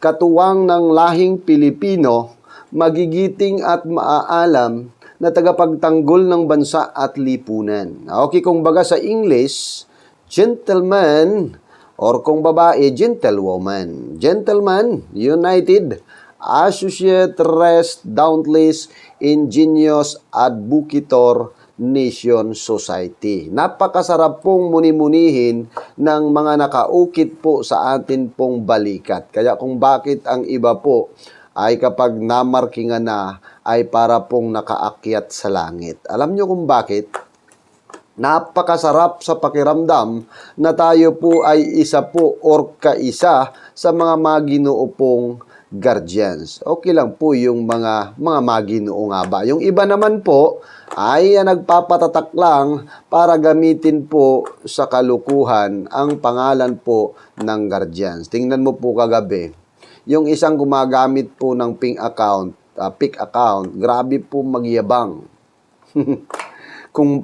katuwang ng lahing Pilipino, magigiting at maaalam na tagapagtanggol ng bansa at lipunan. Okay, kung baga sa English, gentleman, or kung babae, gentlewoman. Gentleman, united, associate, rest, dauntless, ingenious, advocator, nation, society. Napakasarap pong muni-munihin ng mga nakaukit po sa atin pong balikat. Kaya kung bakit ang iba po ay kapag namarkingan na ay para pong nakaakyat sa langit. Alam nyo kung bakit? Napakasarap sa pakiramdam na tayo po ay isa po or kaisa sa mga maginoo pong guardians. Okay lang po yung mga maginoo nga ba. Yung iba naman po ay nagpapatatak lang para gamitin po sa kalukuhan ang pangalan po ng guardians. Tingnan mo po kagabi, yung isang gumagamit po ng pink account, grabe po magyabang. Kung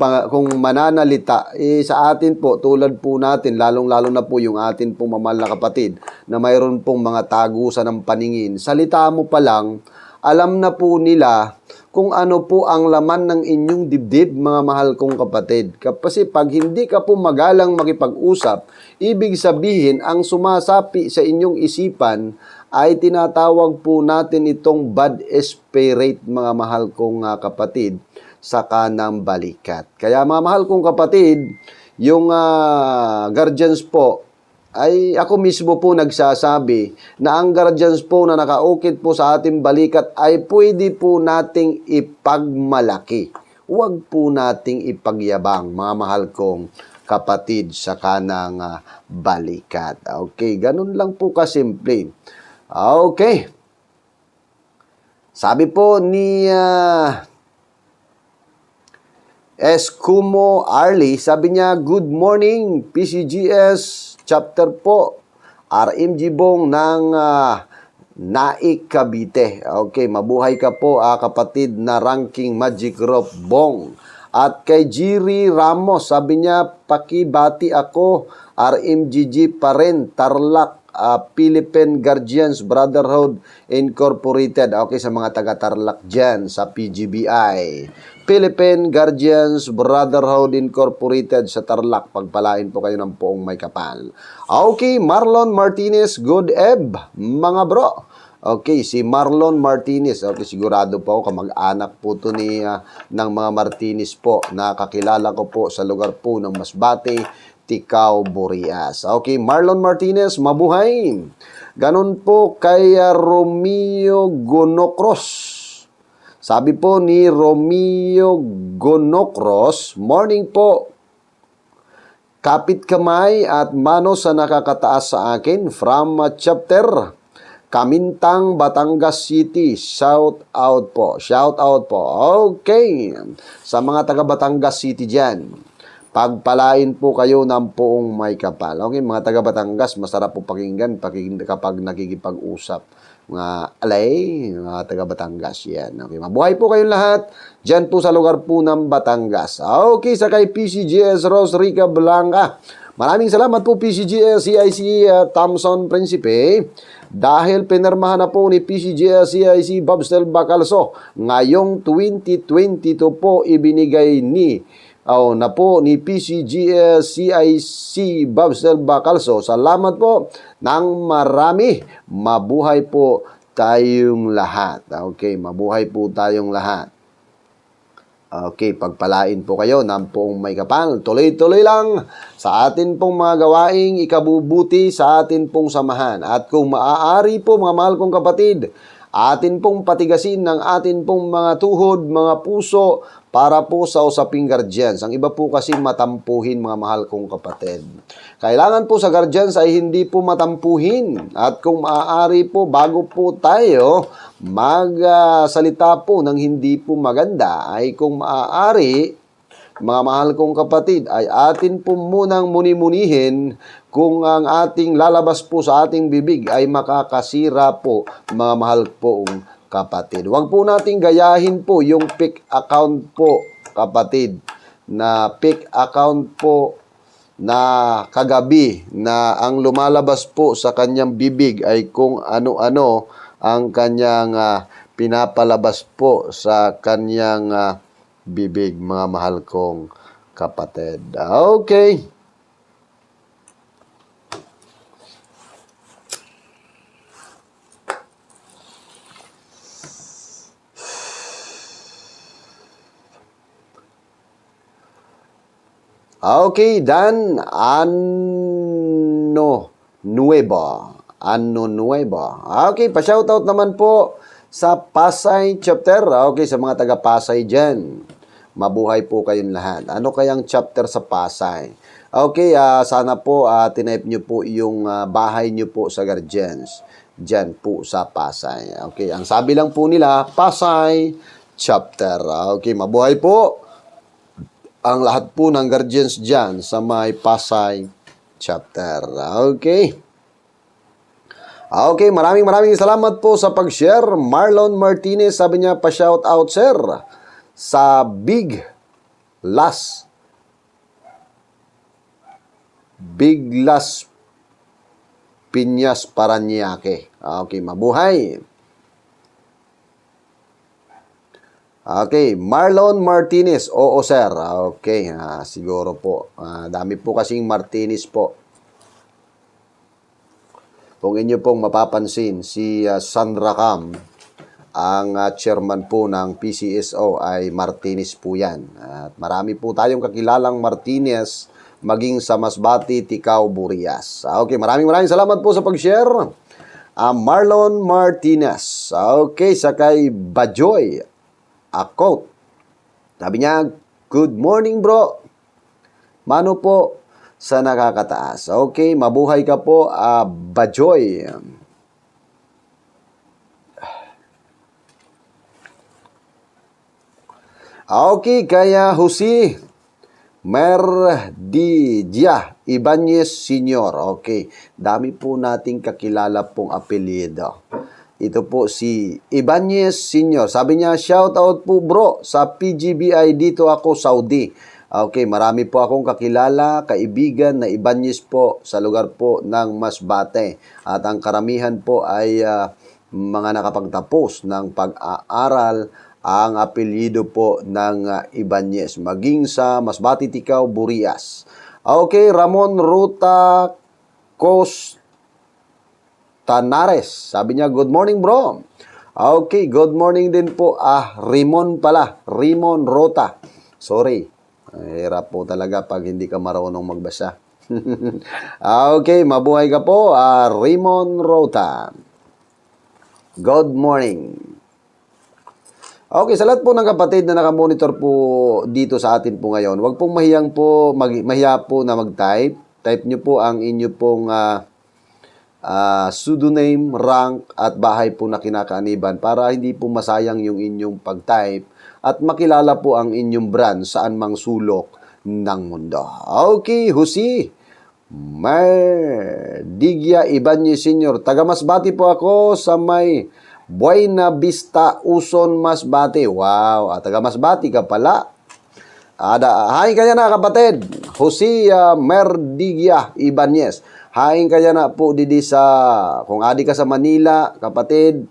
mananalita, sa atin po, tulad po natin, lalong-lalo na po yung atin pong mamahal na kapatid, na mayroon pong mga tagusan ng paningin, salita mo pa lang, alam na po nila kung ano po ang laman ng inyong dibdib, mga mahal kong kapatid. Kasi pag hindi ka po magalang makipag-usap, ibig sabihin, ang sumasapi sa inyong isipan ay tinatawag po natin itong bad spirit, mga mahal kong kapatid, sa kanang balikat. Kaya mga mahal kong kapatid, yung guardians po, ay ako mismo po nagsasabi na ang guardians po na nakaukit po sa ating balikat ay pwede po nating ipagmalaki. Huwag po nating ipagyabang, mga mahal kong kapatid, sa kanang balikat. Okay, ganun lang po kasimple. Okay. Sabi po ni Escumo Arlie, sabi niya, good morning, PCGS chapter po, RMG Bong ng Naik, Cavite. Okay, mabuhay ka po kapatid na ranking Magic Rope Bong. At kay Jiri Ramos, sabi niya, pakibati ako, RMGG pa rin, Tarlac, Philippine Guardians Brotherhood Incorporated. Okay, sa mga taga-Tarlac dyan, sa PGBI. Philippine Guardians Brotherhood Incorporated sa Tarlac. Pagpalain po kayo ng poong may kapal. Okay, Marlon Martinez, good ebb, mga bro. Okay, si Marlon Martinez. Okay, sigurado po ako kamag-anak po ito ng mga Martinez po. Nakakilala ko po sa lugar po ng Masbate, Ticao, Burias. Okay, Marlon Martinez, mabuhay. Ganon po kay Romeo Gonocros. Sabi po ni Romeo Gonocros, morning po. Kapit kamay at mano sa nakakataas sa akin from chapter Kamintang, Batangas City. Shout out po. Shout out po. Okay. Sa mga taga Batangas City dyan, pagpalain po kayo ng poong may kapal. Okay, mga taga Batangas, masarap po pakinggan kapag nakikipag-usap. Mga alay, mga taga Batangas yan. Okay, mabuhay po kayong lahat dyan po sa lugar po ng Batangas. Okay, sa kay PCGS Rosrica Blanca. Maraming salamat po PCGS CIC Thompson Principe. dahil pinirmahan na po ni PCGL-CIC Bobstel Bacalso ngayong 2022 po ibinigay na po ni PCGL-CIC Bobstel Bacalso. Salamat po ng marami. Mabuhay po tayong lahat. Okay, mabuhay po tayong lahat. Okay, pagpalain po kayo ng poong may kapal. Tuloy-tuloy lang sa atin pong mga gawaing ikabubuti sa atin pong samahan. At kung maaari po mga mahal kong kapatid, atin pong patigasin ng atin pong mga tuhod, mga puso para po sa usaping guardians. Ang iba po kasi matampuhin mga mahal kong kapatid. Kailangan po sa guardians ay hindi po matampuhin. At kung maaari po, bago po tayo magsalita po ng hindi po maganda, ay kung maaari, mga mahal kong kapatid, ay atin po munang muni-munihin kung ang ating lalabas po sa ating bibig ay makakasira po, mga mahal pong kapatid. Huwag po nating gayahin po yung fake account po, kapatid, na fake account po na kagabi na ang lumalabas po sa kanyang bibig ay kung ano-ano ang kanyang pinapalabas po sa kanyang bibig, mga mahal kong kapatid. Okay. Okay, Dan. Ano nuevo. Okay, pa-shoutout naman po sa Pasay chapter. Okay, sa mga taga Pasay dyan. Mabuhay po kayong lahat. Ano kayang chapter sa Pasay? Okay, sana po tinype nyo po yung bahay nyo po sa guardians. Dyan po sa Pasay. Okay, ang sabi lang po nila, Pasay chapter. Okay, mabuhay po ang lahat po ng guardians dyan sa may Pasay chapter. Okay. Okay, maraming salamat po sa pag-share. Marlon Martinez, sabi niya, pa-shout out, sir, sa Big Las Piñas, Parañaque. Okay, mabuhay. Okay, Marlon Martinez. Oo, sir. Okay, siguro po. Dami po kasing Martinez po. Kung inyo pong mapapansin, si Sandra Cam, ang chairman po ng PCSO ay Martinez po yan. At marami po tayong kakilalang Martinez, maging sa Masbate, Ticao, Burias. Okay, maraming salamat po sa pag-share. Marlon Martinez. Okay, sakay Bajoy. Quote. Sabi niya, good morning bro. Mano po sa nakakataas. Okay, mabuhay ka po, Bajoy. Okay, kaya Jose Merdidia Ibanez Sr. Okay, dami po nating kakilala pong apelyido. Ito po si Ibanez Sr. Sabi niya, shout out po bro sa PGBI, dito ako Saudi. Okay, marami po akong kakilala, kaibigan na Ibanez po sa lugar po ng Masbate. At ang karamihan po ay mga nakapagtapos ng pag-aaral, ang apelyido po ng Ibanez, maging sa Masbate, Ticao, Burias. Okay, Ramon Ruta Tanares. Sabi niya, good morning bro. Okay, good morning din po. Rimon pala. Rimon Rota. Sorry. Hirap po talaga pag hindi ka marunong magbasa. Okay, mabuhay ka po. Rimon Rota. Good morning. Okay, sa lahat po ng kapatid na nakamonitor po dito sa atin po ngayon, huwag pong mahiya po na mag-type. Type nyo po ang inyo pong pseudonym, rank, at bahay po na kinakaaniban para hindi po masayang yung inyong pag-type at makilala po ang inyong brand saan mang sulok ng mundo. Okay, Jose Merdigia Ibanez Sr. Taga Masbate po ako sa may Buena Vista, Uson, Masbate. Wow, taga Masbate ka pala. Hi kanya na kapatid. Jose Merdigia Ibanez. Haing kaya na po didi sa, kung adi ka sa Manila, kapatid,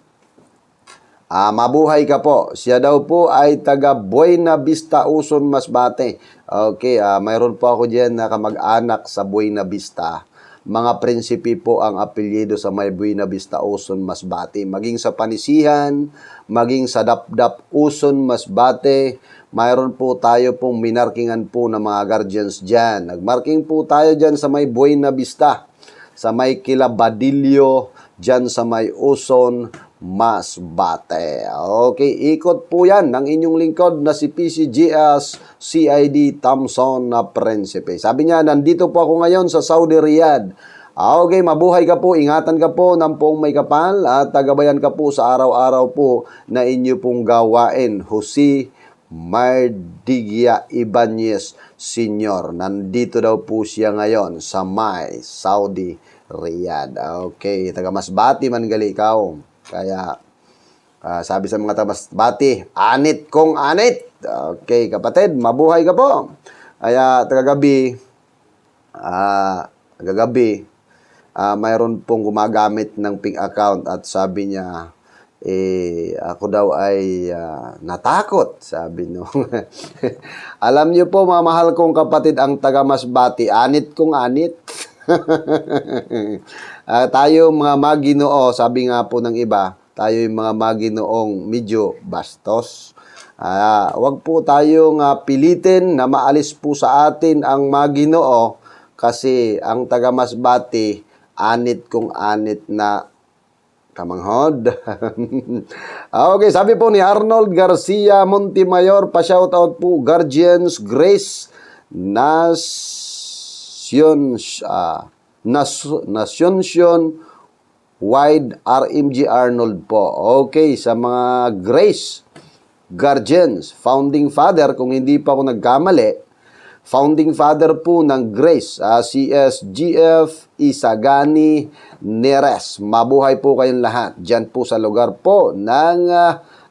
mabuhay ka po. Siya daw po ay taga Buena Vista, Uson, Masbate. Okay, mayroon po ako diyan na kamag-anak sa Buena Vista. Mga prinsipi po ang apelyido sa may Buena Vista, Uson, Masbate. Maging sa Panisihan, maging sa Dapdap, Uson, Masbate, mayroon po tayo pong minarkingan po ng mga guardians dyan. Nagmarking po tayo dyan sa may Buena Vista, sa may Kilabadillo, dyan sa may Uson, Masbate. Okay, ikot po yan ng inyong lingkod na si PCGS CID Thompson na Prinsipe. Sabi niya, nandito po ako ngayon sa Saudi Riyadh. Okay, mabuhay ka po, ingatan ka po ng poong may kapal at tagabayan ka po sa araw-araw po na inyo pong gawain. Jose Mardigia Ibanez Sr. Nandito daw po siya ngayon sa may Saudi Riyadh. Okay, taga Masbate man gali ikaw. Kaya, sabi sa mga taga-Masbate, anit kong anit. Okay, kapatid, mabuhay ka po. Kaya, tagagabi, mayroon pong gumagamit ng pink account at sabi niya, ako daw ay natakot, sabi no. Alam niyo po, mga mahal kong kapatid, ang taga-Masbate, anit kong anit. Tayo mga Maginoo, sabi nga po ng iba, tayo yung mga Maginoong medyo bastos. Wag po tayong pilitin na maalis po sa atin ang Maginoo kasi ang taga Masbate, anit kung anit na kamanghod. Okay, sabi po ni Arnold Garcia Montemayor, pa-shoutout po, Guardians Grace Nasyonsyon Wide RMG Arnold po. Okay, sa mga Grace Guardians, founding father, kung hindi pa ako nagkamali, founding father po ng Grace, CSGF Isagani Neres. Mabuhay po kayong lahat. Diyan po sa lugar po ng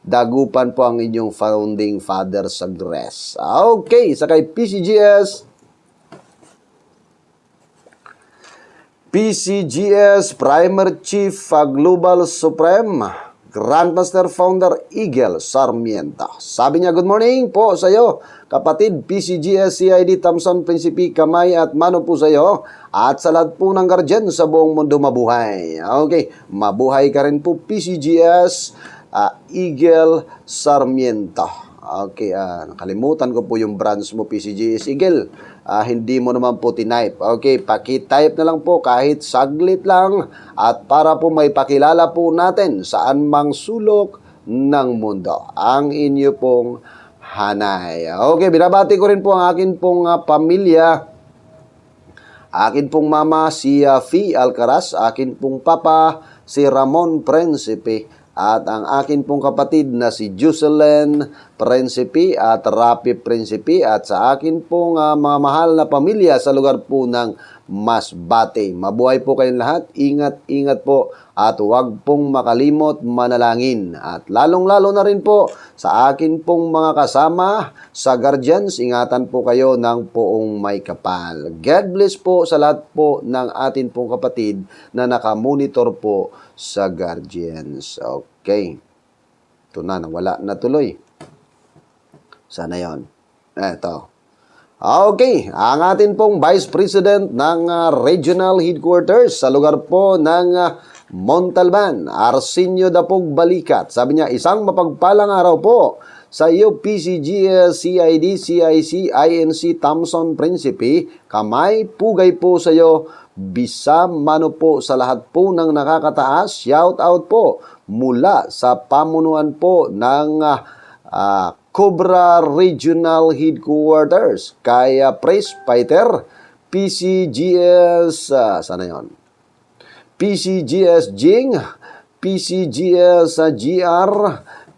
Dagupan po ang inyong founding father sa Grace. Okay, sa kay PCGS Primer Chief Global Supreme Grandmaster Founder Eagle Sarmiento. Sabi niya, good morning po sa iyo, kapatid PCGS CID Thompson Prinsipi, kamay at mano po sa iyo at sa lahat po ng guardian sa buong mundo, mabuhay. Okay, mabuhay ka rin po PCGS Eagle Sarmiento. Okay, nakalimutan ko po yung branch mo, PCGS Eagle. Hindi mo naman po tinype. Okay, pakitype na lang po kahit saglit lang at para po may pakilala po natin saan mang sulok ng mundo ang inyo pong hanay. Okay, binabati ko rin po ang akin pong pamilya. Akin pong mama si Fee Alcaraz, akin pong papa si Ramon Prinsipe, at ang akin pong kapatid na si Jocelyn Prinsipi at Rapi Prinsipi, at sa akin pong mga mahal na pamilya sa lugar po ng Masbate. Mabuhay po kayong lahat, ingat po at huwag pong makalimot manalangin. At lalong-lalo na rin po sa akin pong mga kasama sa guardians, ingatan po kayo ng poong may kapal. God bless po sa lahat po ng atin pong kapatid na nakamonitor po sa guardians. Okay. Ito na, nawala na tuloy. Sana yon. Eto. Okay, ang atin pong Vice President ng Regional Headquarters sa lugar po ng Montalban, Arsenio Dapog Balikat. Sabi niya, isang mapagpalang araw po sa iyo PCGS, CID, CIC, INC, Thompson Prinsipi. Kamay, pugay po sa iyo. Bisa mano po sa lahat po ng nakakataas. Shout out po mula sa pamunuan po ng Cobra Regional Headquarters kay Praise Fighter, PCGS, sana yon? PCGS Jing, PCGS GR,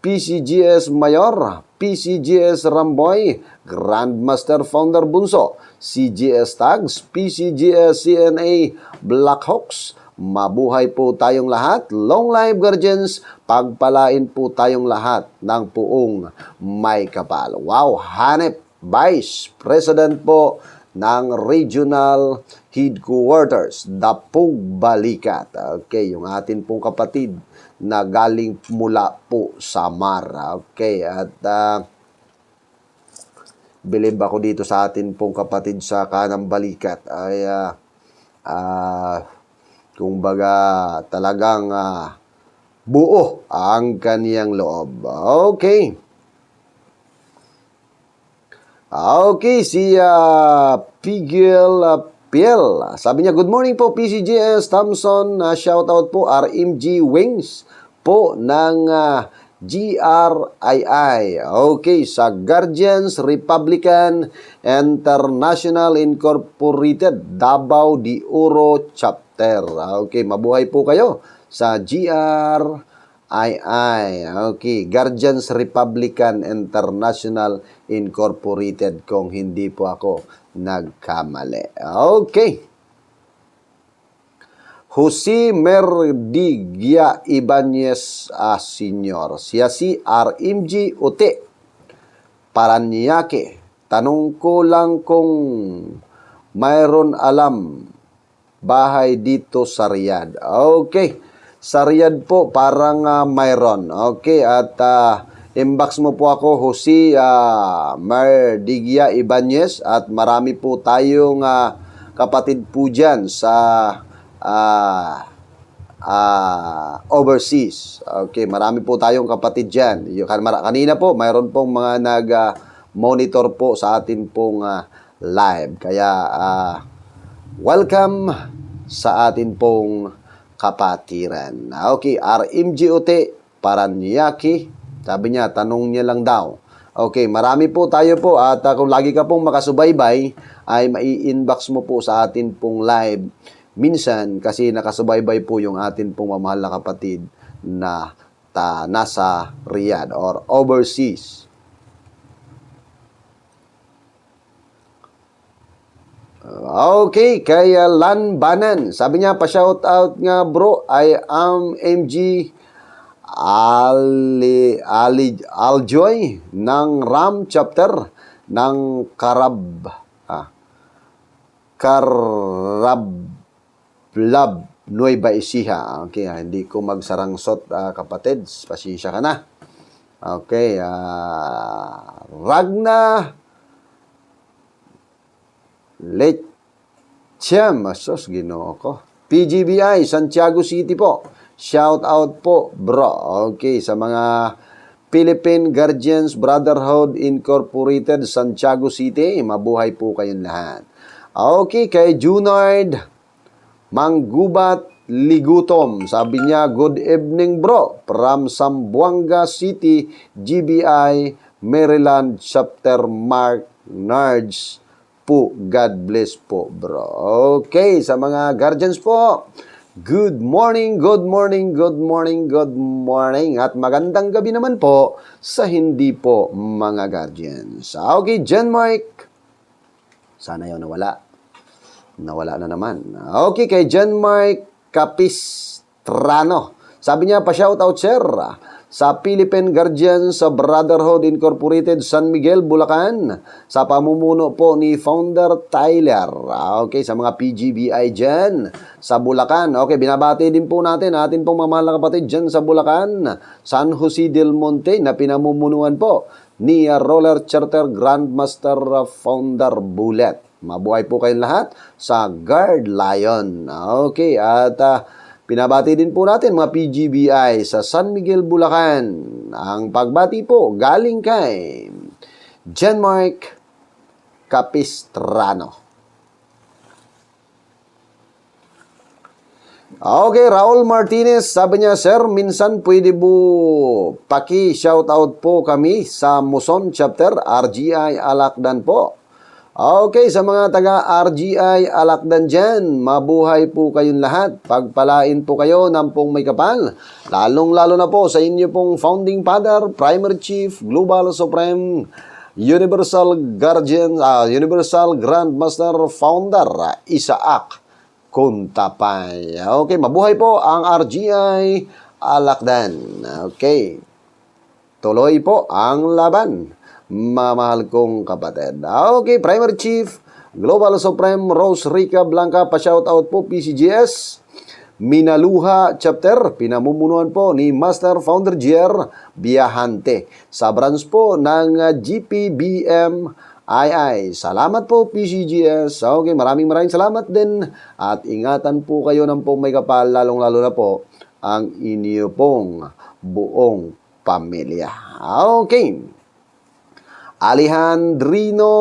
PCGS Mayor, PCGS Ramboy, Grandmaster Founder Bunso, CGS Tags, PCGS CNA Blackhawks. Mabuhay po tayong lahat. Long life guardians, pagpalain po tayong lahat ng puong may kapal. Wow, hanep Vice President po ng Regional Headquarters, Dapog Balikat. Okay, yung atin pong kapatid na galing mula po sa Mar. Okay, at believe ako dito sa atin pong kapatid sa Kanang Balikat ay kumbaga talagang buo ang kaniyang loob. Okay. Okay, si Pigel Piel. Sabi niya, good morning po PCGS Thompson. Shout out po RMG Wings po ng GRII. Okay, sa Guardians Republican International Incorporated, Davao de Oro Chapter. Okay, mabuhay po kayo sa GRII. Okay, Guardians Republican International Incorporated kung hindi po ako nagkamali. Okay. Jose Merdigia Ibanez Sr. Siya si RMG Ute Paranaque. Tanong ko lang kung mayroon alam bahay dito sa Riyadh. Okay. Sa Riyadh po, parang mayroon. Okay, at inbox mo po ako, Jose Merdigia Ibanez, at marami po tayong kapatid po dyan sa overseas. Okay, marami po tayong kapatid dyan. Kanina po, mayroon pong mga nag-monitor po sa atin pong live. Kaya, welcome sa atin pong kapatiran. Okay, RMGOT Paranaque. Sabi niya, tanong niya lang daw. Okay, marami po tayo po at kung lagi ka pong makasubaybay ay mai-inbox mo po sa atin pong live minsan kasi nakasubaybay po yung atin pong mamahal na kapatid na nasa Riyadh or overseas. Okay, kay Lan Banan. Sabi niya, pa-shout out nga bro, I am MG Aljoy ng Ram chapter ng Karablab Nueva Ecija. Okay, hindi ko magsarangsot kapatid, pasensya ka na. Okay, Ragna Lechem, asos, ginoo ko. PGBI, Santiago City po. Shout out po, bro. Okay, sa mga Philippine Guardians Brotherhood Incorporated, Santiago City, mabuhay po kayong lahat. Okay, kay Junard Manggubat Ligutom. Sabi niya, good evening bro. From Zamboanga City, GBI, Maryland, Chapter Mark Nards po. God bless po, bro. Okay, sa mga guardians po, good morning, good morning, good morning, good morning. At magandang gabi naman po sa hindi po mga guardians. Okay, Jen Mike. Sana yun nawala. Nawala na naman. Okay, kay Jen Mike Capistrano. Sabi niya, pa-shoutout sir sa Philippine Guardians sa Brotherhood Incorporated, San Miguel, Bulacan, sa pamumuno po ni Founder Tyler. Okay, sa mga PGBI dyan sa Bulacan. Okay, binabati din po natin pong mamahal na kapatid dyan sa Bulacan, San Jose del Monte, na pinamumunuan po ni Roller Charter Grandmaster Founder Bullet. Mabuhay po kayong lahat sa Guard Lion. Okay, at pinabati din po natin mga PGBI sa San Miguel, Bulacan. Ang pagbati po galing kay Jean-Marc Capistrano. Okay, Raul Martinez, sabi niya, sir, minsan pwede po paki-shoutout po kami sa Muson Chapter, RGI Alakdan po. Okay, sa mga taga-RGI Alakdan dyan, mabuhay po kayong lahat. Pagpalain po kayo ng pong may kapal. Lalong-lalo na po sa inyo pong Founding Father, Primary Chief, Global Supreme, Universal Guardian, Universal Grandmaster Founder, Isaac Kuntapay. Okay, mabuhay po ang RGI Alakdan. Okay, tuloy po ang laban, mamahal kong kapatid. Okay, Primary Chief Global Supreme Rose Rica Blanca, pa-shoutout po PCGS. Minaluha Chapter, pinamumunuan po ni Master Founder Jer Biahante sa branch po ng GPBM II. Salamat po PCGS. Okay, maraming salamat din at ingatan po kayo ng pong may kapal, lalong-lalo na po ang inyo pong buong pamilya. Okay. Alejandrino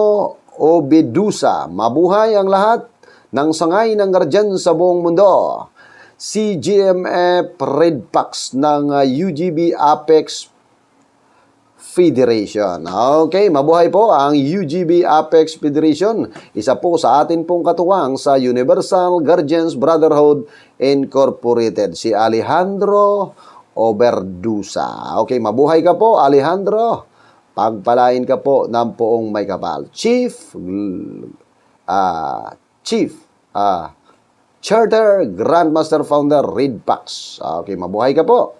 Obedusa, mabuhay ang lahat ng sangay ng guardian sa buong mundo. CGMF Redpax ng UGB Apex Federation. Okay, mabuhay po ang UGB Apex Federation. Isa po sa atin pong katuwang sa Universal Guardians Brotherhood Incorporated, si Alejandro Oberdusa. Okay, mabuhay ka po, Alejandro. Pagpalain ka po ng poong may kapal. Charter Grandmaster Founder Redpax. Okay, mabuhay ka po.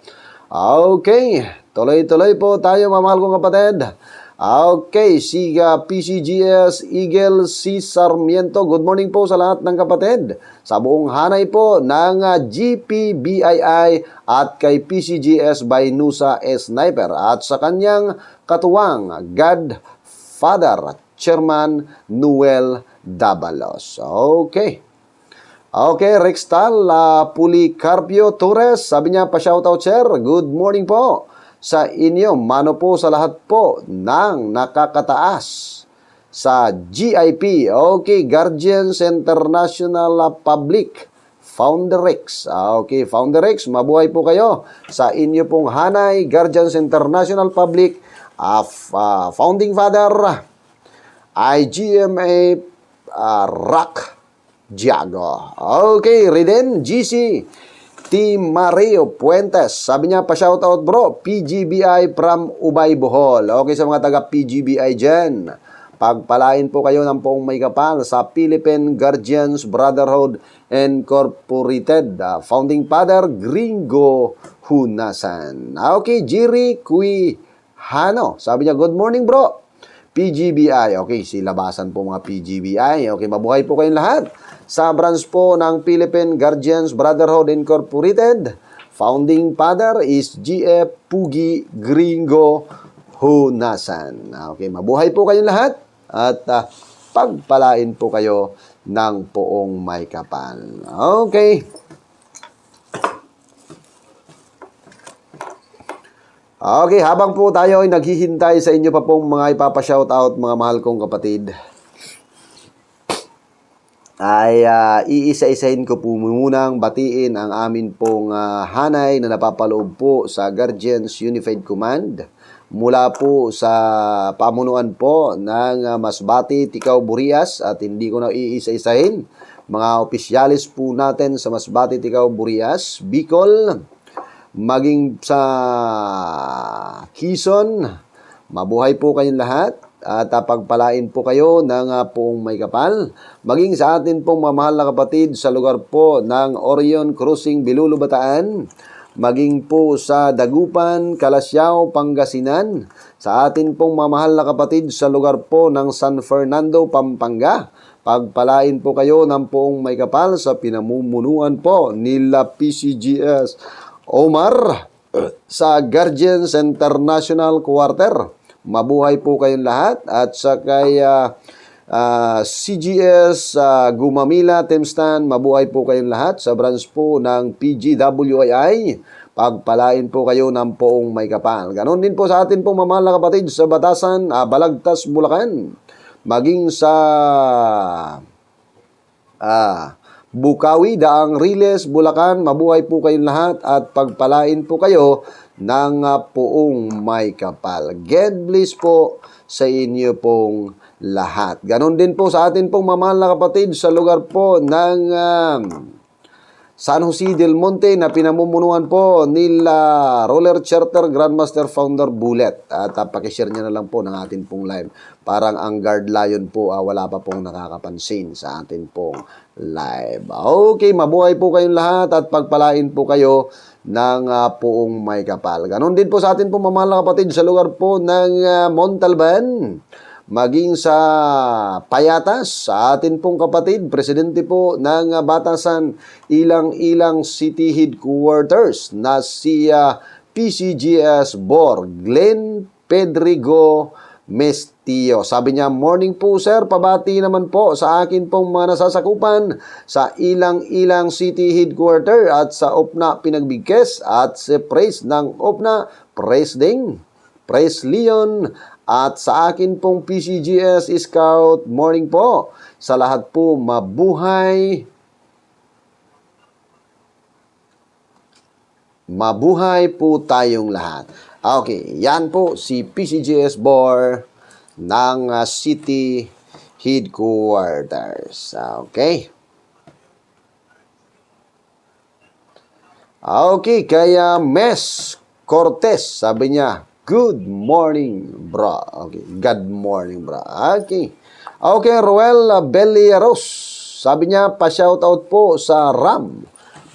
Okay, tuloy-tuloy po tayo, mamahal kong kapatid. Okay, si PCGS Eagle C. Sarmiento, good morning po sa lahat ng kapatid. Sa buong hanay po ng GPBII at kay PCGS by Nusa Sniper at sa kanyang katuwang Godfather Chairman Noel Dabalos. Okay. Okay, Rextal Policarpio Torres, sabi niya, pa-shoutout sir, good morning po sa inyo, mano po sa lahat po ng nakakataas sa GIP, okay, Guardians International Public, Founder Rex, okay, Founder Rex, mabuhay po kayo sa inyo pong hanay, Guardians International Public, Founding Father, IGMA, Rock, Diago. Okay, Riden GC T. Mario Puentes, sabi niya, pa-shoutout bro, PGBI from Ubay, Bohol. Okay, sa mga taga PGBI dyan, pagpalain po kayo ng poong may kapal sa Philippine Guardians Brotherhood Incorporated, Founding Father Gringo Hunasan. Okay, Jiri Quijano, sabi niya, good morning bro, PGBI. Okay, silabasan po mga PGBI. Okay, mabuhay po kayong lahat. Sa branch po ng Philippine Guardians Brotherhood Incorporated, Founding Father is GF Pugi Gringo Hunasan. Okay, mabuhay po kayong lahat at pagpalain po kayo ng poong may kapal. Okay. Okay, habang po tayo ay naghihintay sa inyo pa pong mga ipapa-shoutout, mga mahal kong kapatid, ay iisa-isahin ko po munang batiin ang amin pong hanay na napapaloob po sa Guardians Unified Command mula po sa pamunuan po ng Masbate, Ticao, Burias, at hindi ko na iisa-isahin mga opisyalis po natin sa Masbate, Ticao, Burias, Bicol, maging sa Quezon. Mabuhay po kayong lahat at pagpalain po kayo ng poong may kapal. Maging sa atin pong mamahal na kapatid sa lugar po ng Orion Crossing, Bilulu, Bataan. Maging po sa Dagupan, Calasiao, Pangasinan. Sa atin pong mamahal na kapatid sa lugar po ng San Fernando, Pampanga. Pagpalain po kayo ng poong may kapal sa pinamumunuan po nila PCGS Omar sa Guardians International Quarter. Mabuhay po kayong lahat at sa kay CGS Gumamila, Timstan, mabuhay po kayong lahat sa branch po ng PGWII. Pagpalain po kayo ng poong may kapal. Ganon din po sa atin pong mamahal na kapatid sa Batasan, Balagtas, Bulacan. Maging sa Bukawi, Daang Riles, Bulacan, mabuhay po kayong lahat at pagpalain po kayo ng poong may kapal. God bless po sa inyo pong lahat. Ganon din po sa atin pong mamahal na kapatid sa lugar po ng San Jose del Monte na pinamumunuan po nila Roller Charter Grandmaster Founder Bullet. At pakishare nyo na lang po ng atin pong live. Parang ang Guard Lion po, wala pa pong nakakapansin sa atin pong live. Okay, mabuhay po kayong lahat at pagpalain po kayo ng poong may kapal. Ganon din po sa atin pong mamahal na kapatid sa lugar po ng Montalban. maging sa Payatas, sa atin pong kapatid, presidente po ng Batasan Ilang-Ilang City Headquarters na si PCGS Bor, Glenn Pedrigo Mestio. Sabi niya, morning po sir, pabati naman po sa akin pong mga nasasakupan sa Ilang-Ilang City Headquarter at sa Opna Pinagbigkes at sa praise ng Opna, praise Ding, praise Leon at sa akin pong PCGS Scout, morning po sa lahat po, mabuhay. Mabuhay po tayong lahat. Okay, yan po si PCGS Bor ng City Headquarters. Okay. Okay, kaya Mes Cortez, sabi niya, good morning, bro. Okay, good morning, bro. Okay. Okay, Roel Belieros, sabi niya, pa-shoutout po sa RAM,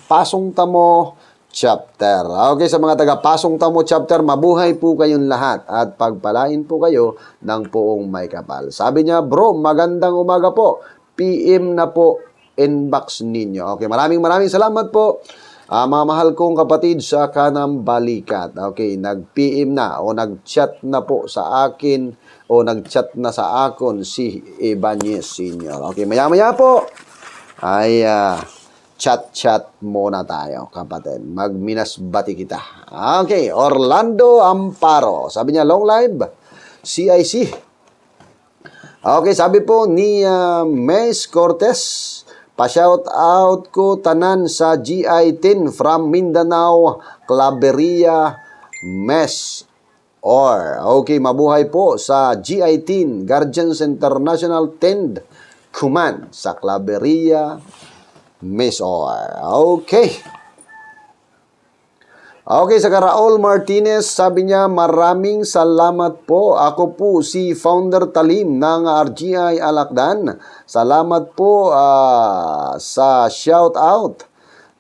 Pasong Tamo Chapter. Okay, sa mga taga Pasong Tamo Chapter, mabuhay po kayong lahat at pagpalain po kayo ng poong may kapal. Sabi niya, bro, magandang umaga po. PM na po inbox ninyo. Okay, maraming salamat po. Mga mahal kong kapatid sa Kanam Balikat. Okay, nag-PM na o nag-chat na po sa akin o nag-chat na sa akon si Ibanez Senior. Okay, maya-maya po ay chat-chat muna tayo, kapatid. Magminasbati kita. Okay, Orlando Amparo. Sabi niya, long live, CIC. Okay, sabi po ni Mes Cortez, pa-shout out ko tanan sa GI-10 from Mindanao, Claveria, Mes. Okay, mabuhay po sa GI-10, Guardians International 10 Command sa Claveria, Mesor. Okay. Okay, sa Raul Martinez, sabi niya, maraming salamat po. Ako po si Founder Talim ng RGI Alakdan. Salamat po sa shout out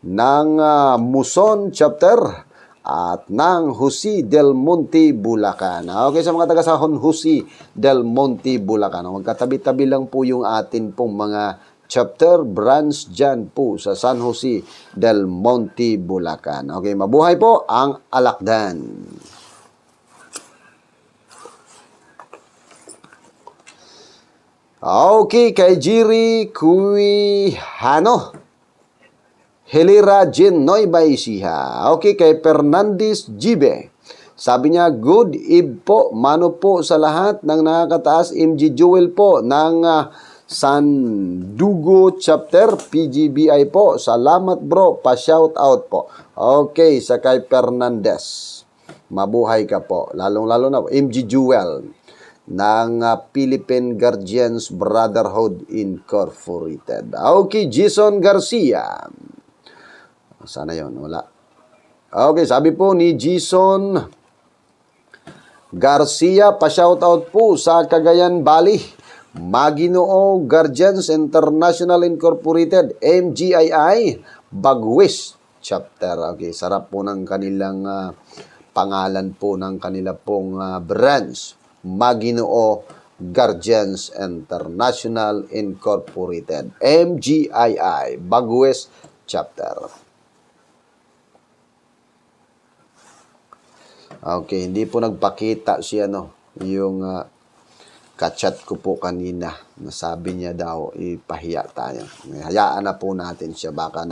ng Muson Chapter at ng Jose Del Monte, Bulacan. Okay, sa mga taga sa Jose Del Monte, Bulacan. Magkatabi-tabi lang po yung atin pong mga chapter branch dyan po sa San Jose del Monte, Bulacan. Okay, mabuhay po ang Alakdan. Okay, kay Jiri Kuihano, Helira Jen Noybay Siha. Okay, kay Fernandez Jibe. Sabi niya, good eve po, mano po sa lahat ng nakakataas. MG Jewel po ng San Dugo Chapter, PGBI po. Salamat bro, pa-shout out po. Okay, sa kay Fernandez. Mabuhay ka po. Lalong-lalo na po, MG Jewel ng Philippine Guardians Brotherhood Incorporated. Okay, Jason Garcia. Sana yon, wala. Okay, sabi po ni Jason Garcia, pa-shout out po sa Cagayan Valley, Maginoo Guardians International Incorporated, MGII, Bagwis Chapter. Okay, sarap po ng kanilang pangalan po ng kanila pong branch, Maginoo Guardians International Incorporated, MGII, Bagwis Chapter. Okay, hindi po nagpakita siya yung kachat ko po kanina. Nasabi niya daw, ipahiya tayo. Hayaan na po natin siya. Baka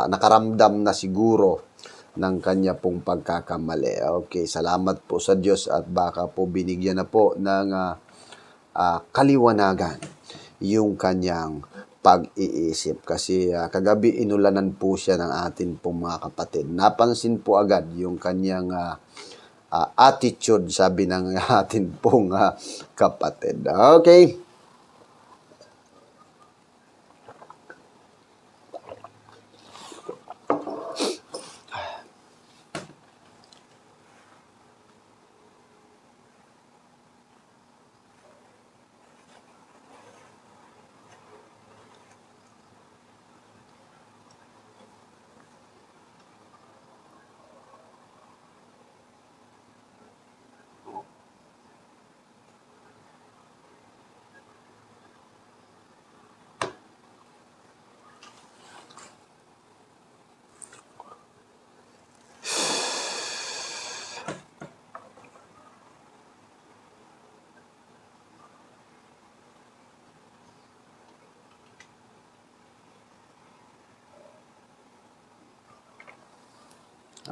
nakaramdam na siguro ng kanya pong pagkakamali. Okay, salamat po sa Diyos at baka po binigyan na po ng kaliwanagan yung kanyang pag-iisip. Kasi kagabi inulanan po siya ng atin pong mga kapatid. Napansin po agad yung kanyang attitude, sabi ng atin pong kapatid. Okay.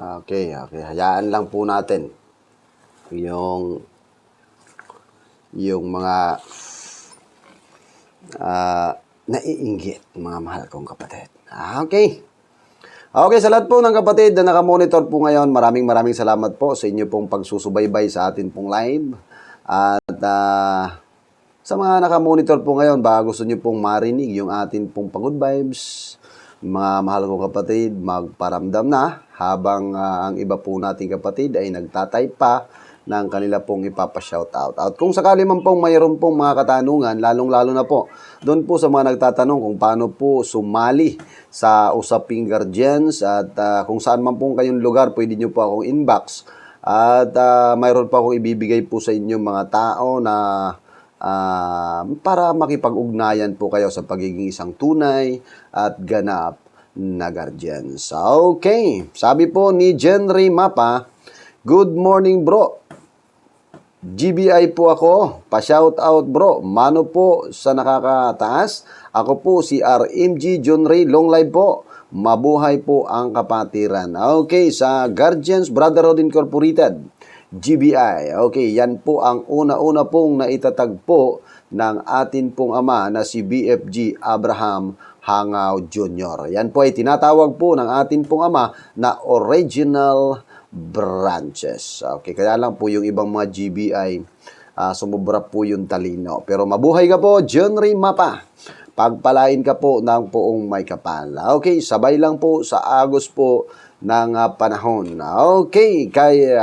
Okay, okay. Hayaan lang po natin yung mga naiinggit, mga mahal kong kapatid. Okay. Okay, sa lahat po ng kapatid na nakamonitor po ngayon, maraming salamat po sa inyo pong pagsusubaybay sa atin pong live. At sa mga nakamonitor po ngayon, baka gusto nyo pong marinig yung atin pong pagod vibes, mga mahal kong kapatid, magparamdam na habang ang iba po nating kapatid ay nagtatype pa ng kanila pong ipapa-shoutout. At kung sakali man pong mayroon pong mga katanungan, lalong-lalo na po, doon po sa mga nagtatanong kung paano po sumali sa Usaping Guardians at kung saan man pong kayong lugar, pwede nyo po akong inbox. At mayroon pa akong ibibigay po sa inyo mga tao na para makipag-ugnayan po kayo sa pagiging isang tunay at ganap na guardians. Okay, sabi po ni Jenry Mapa, good morning bro. GBI po ako, pa-shoutout bro. Mano po sa nakakataas. Ako po si RMG John Ray, long live po. Mabuhay po ang kapatiran. Okay, sa Guardians Brotherhood Incorporated, GBI. Okay, yan po ang una-una pong naitatag po ng atin pong ama na si BFG Abraham Hangaw Jr. Yan po ay tinatawag po ng atin pong ama na original branches. Okay, kaya lang po yung ibang mga GBI, sumubra po yung talino. Pero mabuhay ka po, John Ray Mapa. Pagpalain ka po ng poong may kapal. Okay, sabay lang po sa agos po ng panahon. Okay, kay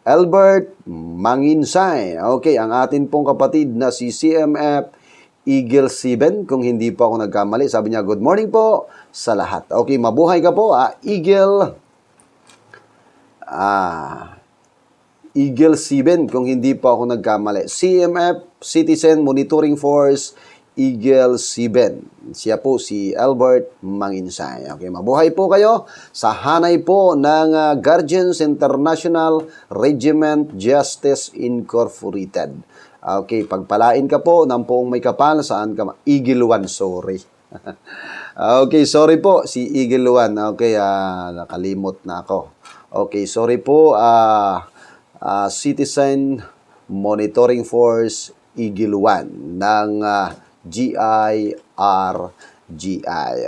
Albert Manginsay. Okay, ang atin pong kapatid na si CMF Eagle 7, kung hindi po ako nagkamali. Sabi niya, good morning po sa lahat. Okay, mabuhay ka po, Eagle Eagle 7, kung hindi pa ako nagkamali. CMF, Citizen Monitoring Force, Eagle 7. Siya po si Albert Manginsay. Okay, mabuhay po kayo sa hanay po ng Guardians International Regiment Justice Incorporated. Okay, pagpalain ka po ng poong may kapal, saan ka Eagle 1, sorry. Okay, sorry po, si Eagle 1. Okay, nakalimot na ako. Okay, sorry po, Citizen Monitoring Force Eagle 1 ng GIRGI.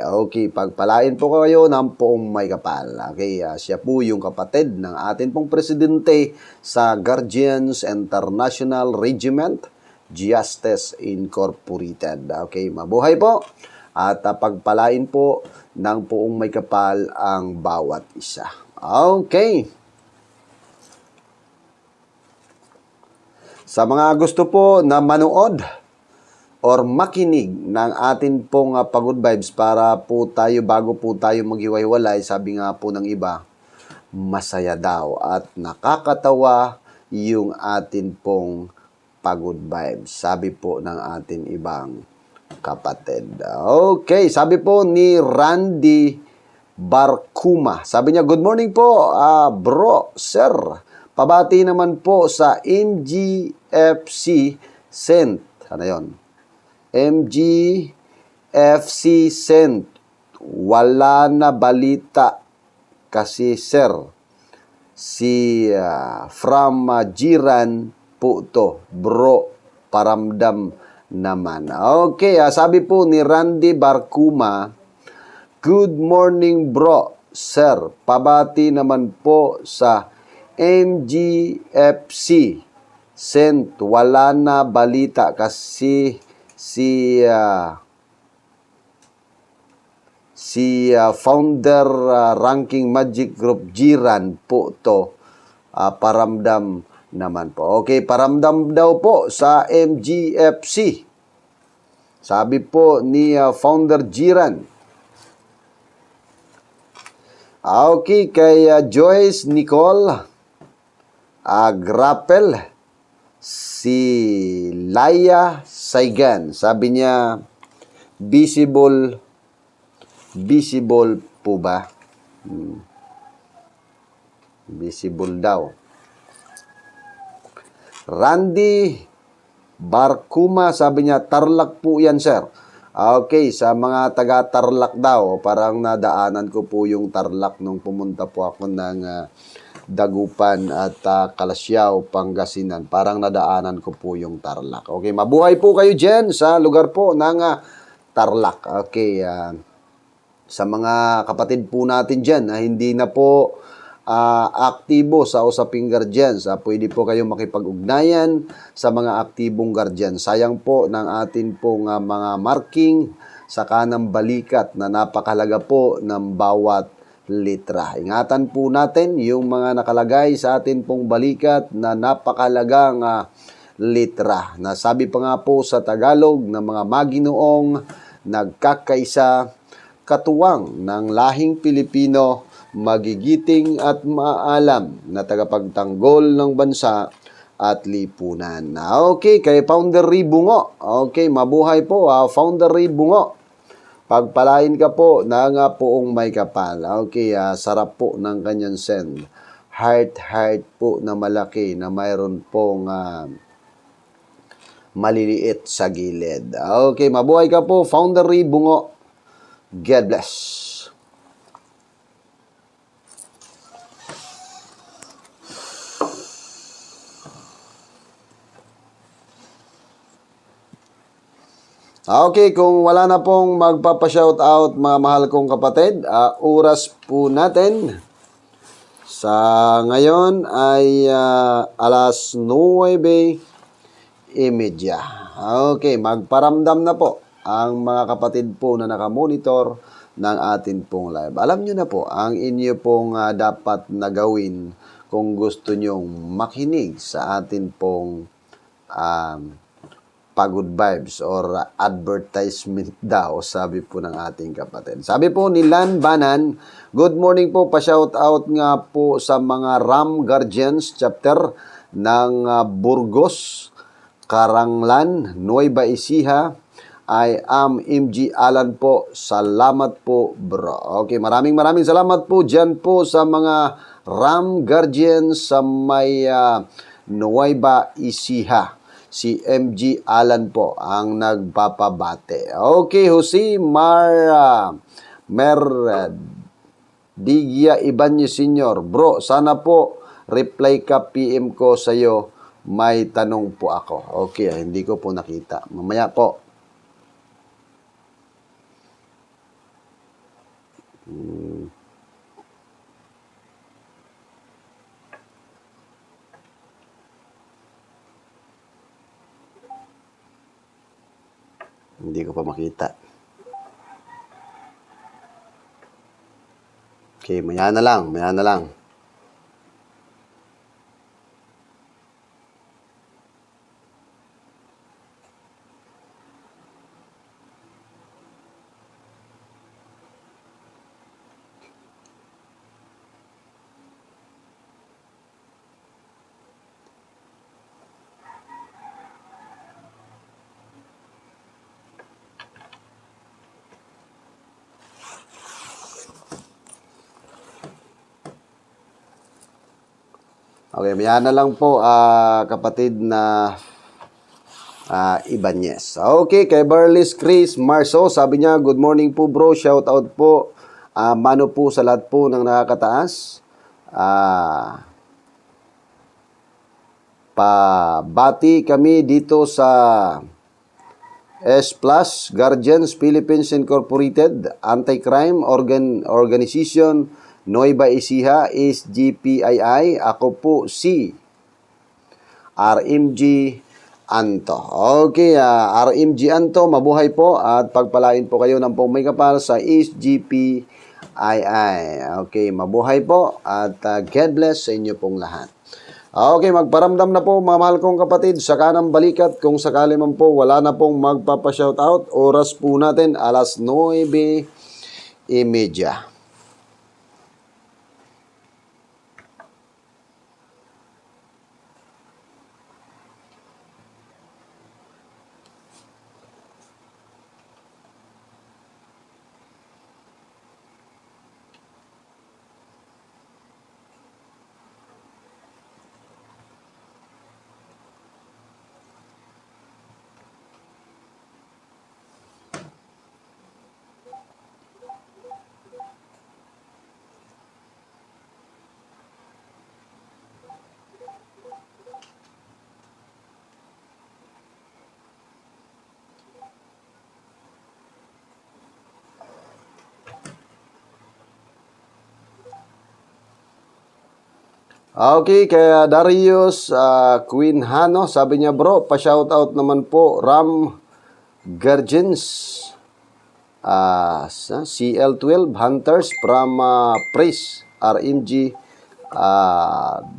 Okay, pagpalain po kayo ng poong may kapal. Okay, siya po yung kapatid ng atin pong presidente sa Guardians International Regiment Justice Incorporated. Okay, mabuhay po at pagpalain po ng poong may kapal ang bawat isa. Okay. Sa mga gusto po na manood or makinig ng atin pong pagod vibes para po tayo, bago po tayo maghiwa-hiwalay, sabi nga po ng iba, masaya daw at nakakatawa yung atin pong pagod vibes. Sabi po ng atin ibang kapatid. Okay, sabi po ni Randy Barkuma. Sabi niya, good morning po, bro, sir. Pabati naman po sa MGFC Cent. Ano yun? MGFC Cent. Wala na balita kasi, sir. Si from Jiran po to. Bro, paramdam naman. Okay, sabi po ni Randy Barkuma, good morning bro, sir. Pabati naman po sa MGFC Cent. Wala na balita kasi si founder ranking Magic Group Jiran po to. Paramdam naman po. Okay, paramdam daw po sa MGFC. Sabi po ni founder Jiran. Okay, kay Joyce Nicole Grappel, si Laya Saigan. Sabi niya, visible po ba? Visible daw. Randy Barkuma, sabi niya, Tarlac po yan, sir. Okay, sa mga taga-Tarlac daw, parang nadaanan ko po yung Tarlac nung pumunta po ako ng Dagupan at Kalasyaw, Pangasinan. Parang nadaanan ko po yung Tarlac. Okay, mabuhay po kayo dyan sa lugar po ng Tarlac. Okay, sa mga kapatid po natin dyan na hindi na po aktibo sa usaping guardians, pwede po kayong makipag-ugnayan sa mga aktibong guardians. Sayang po ng atin pong mga marking sa kanang balikat na napakalaga po ng bawat litra. Ingatan po natin yung mga nakalagay sa atin pong balikat na napakalagang litra. Nasabi pa nga po sa Tagalog na mga maginoong nagkakaisa, katuwang ng lahing Pilipino, magigiting at maalam na tagapagtanggol ng bansa at lipunan. Okay, kay Founder Ribungo. Okay, mabuhay po, Founder Ribungo. Pagpalain ka po ng poong may kapal. Okay, sarap po ng kanyang send. Heart po na malaki na mayroon pong maliliit sa gilid. Okay, mabuhay ka po, Founder Ribungo. God bless. Okay, kung wala na pong magpapa-shoutout mga mahal kong kapatid, oras po natin sa ngayon ay alas 9:30. Okay, magparamdam na po ang mga kapatid po na nakamonitor ng atin pong live. Alam nyo na po ang inyo pong dapat na gawin kung gusto nyong makinig sa atin pong pagod vibes or advertisement daw, sabi po ng ating kapatid. Sabi po ni Lan Banan, good morning po, pa-shout out nga po sa mga Ram Guardians chapter ng Burgos, Karanglan, Nueva Ecija. I am MG Alan po. Salamat po, bro. Okay, maraming salamat po dyan po sa mga Ram Guardians sa may Nueva Ecija. Si MG Alan po ang nagpapabate. Okay, Jose Merdigia Ibanez Senior. Bro, sana po reply ka PM ko sa'yo. May tanong po ako. Okay, hindi ko po nakita. Mamaya po. Hindi ko pa makita. Okay, maya na lang. Okay, maya na lang po, kapatid na Ibanez. Okay, kay Barlis Chris Marso, sabi niya, good morning po bro, shout out po. Mano po sa lahat po ng nakakataas. Pabati kami dito sa S Plus Guardians Philippines Incorporated Anti-Crime Organization Nueva Ecija SGPII. Ako po si RMG Anto. Okay, RMG Anto, mabuhay po at pagpalain po kayo ng pong may kapal sa SGPII. Okay, mabuhay po at God bless sa inyo pong lahat. Okay, magparamdam na po mga mahal kong kapatid sa kanang balikat. Kung sakali man po wala na pong magpapa-shoutout, oras po natin alas 9:30. Okay, kaya Darius Queen Hano, sabi niya bro, pa-shoutout naman po Ram Guardians, CL12 Hunters from Praise RMG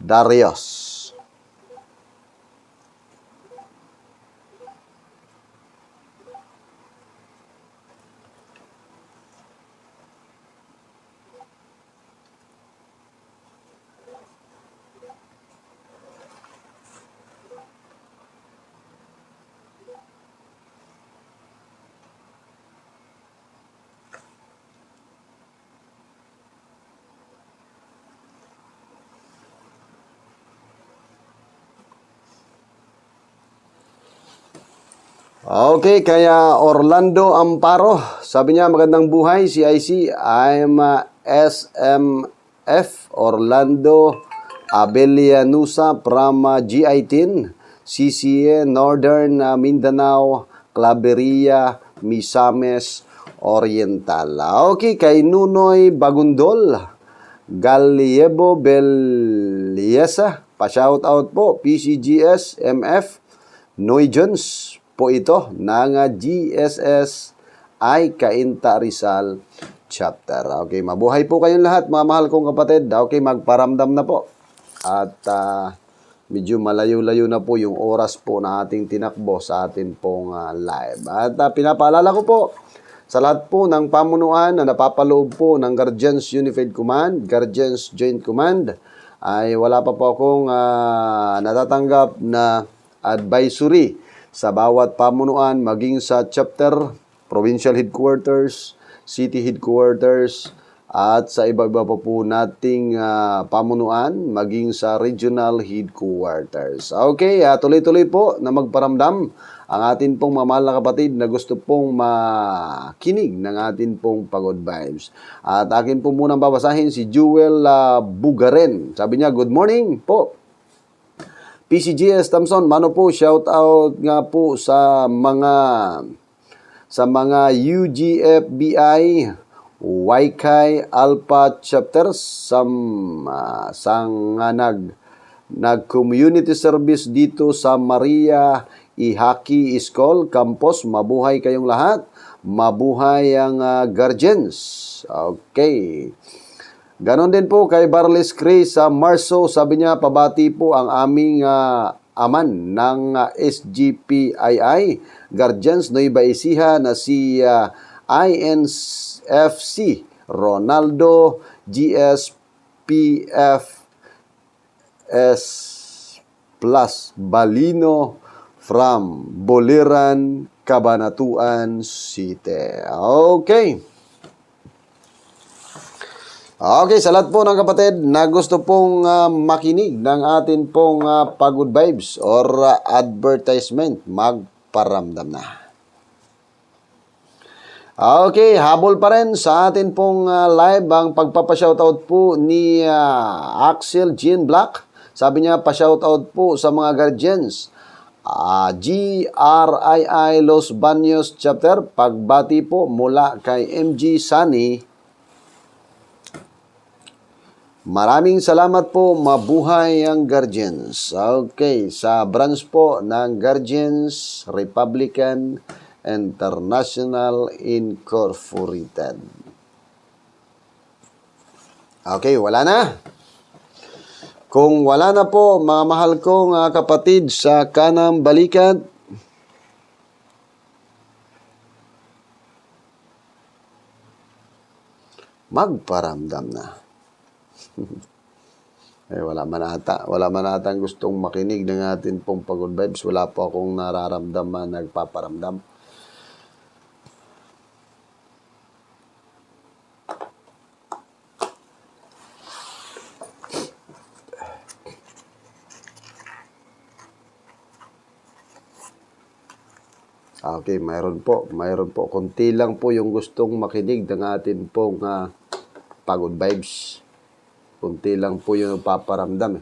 Darius. Okay, kaya Orlando Amparo, sabi niya magandang buhay CIC, I'm SMF Orlando Abelianusa from GI10, CCA Northern Mindanao, Claveria, Misames Oriental. Okay, kay Nunoy Bagundol, Galiebo Beliesa, pa-shoutout po, PCGS MF, Noy Jones po ito ng GSS ay Cainta Rizal chapter. Okay, mabuhay po kayong lahat mga mahal kong kapatid. Okay, magparamdam na po. At medyo malayo-layo na po yung oras po na ating tinakbo sa atin pong live. At pinapaalala ko po sa lahat po ng pamunuan na napapaloob po ng Guardians Unified Command, Guardians Joint Command, ay wala pa po akong natatanggap na advisory sa bawat pamunuan, maging sa chapter, provincial headquarters, city headquarters, at sa iba-iba pa po nating pamunuan, maging sa regional headquarters. Okay, tuloy-tuloy po na magparamdam ang atin pong mamahal na kapatid na gusto pong makinig ng atin pong Pagod Vibes. At akin po munang babasahin si Jewel Bugaren. Sabi niya, good morning po. PCGS Thompson, mano po, shout out nga po sa mga UGFBI, YKI Alpha chapters sang nag-community service dito sa Maria Ihaki School Campus. Mabuhay kayong lahat. Mabuhay ang guardians. Okay. Ganon din po kay Barles Chris Marso, sabi niya, pabati po ang aming aman ng SGPII, Guardians Nueva Ecija na si INFC Ronaldo GSPFS plus Balino from Boliran, Cabanatuan City. Okay. Okay, sa lahat po ng kapatid na gusto pong makinig ng atin pong Pagod Vibes or advertisement, magparamdam na. Okay, habol pa rin sa atin pong live ang pagpapashoutout po ni Axel Jean Black. Sabi niya, pa-shoutout po sa mga guardians. GRII Los Baños chapter, pagbati po mula kay MG Sunny. Maraming salamat po, mabuhay ang Guardians. Okay, sa branch po ng Guardians Republican International Incorporated. Okay, wala na. Kung wala na po, mga mahal kong kapatid sa kanang balikat, magparamdam na. Wala man ata ang gustong makinig ng atin pong Pagod Vibes. Wala po akong nararamdaman, nagpaparamdam. Okay, mayroon po. Kunti lang po yung gustong makinig ng atin pong Pagod Vibes. Kunti lang po yung paparamdam.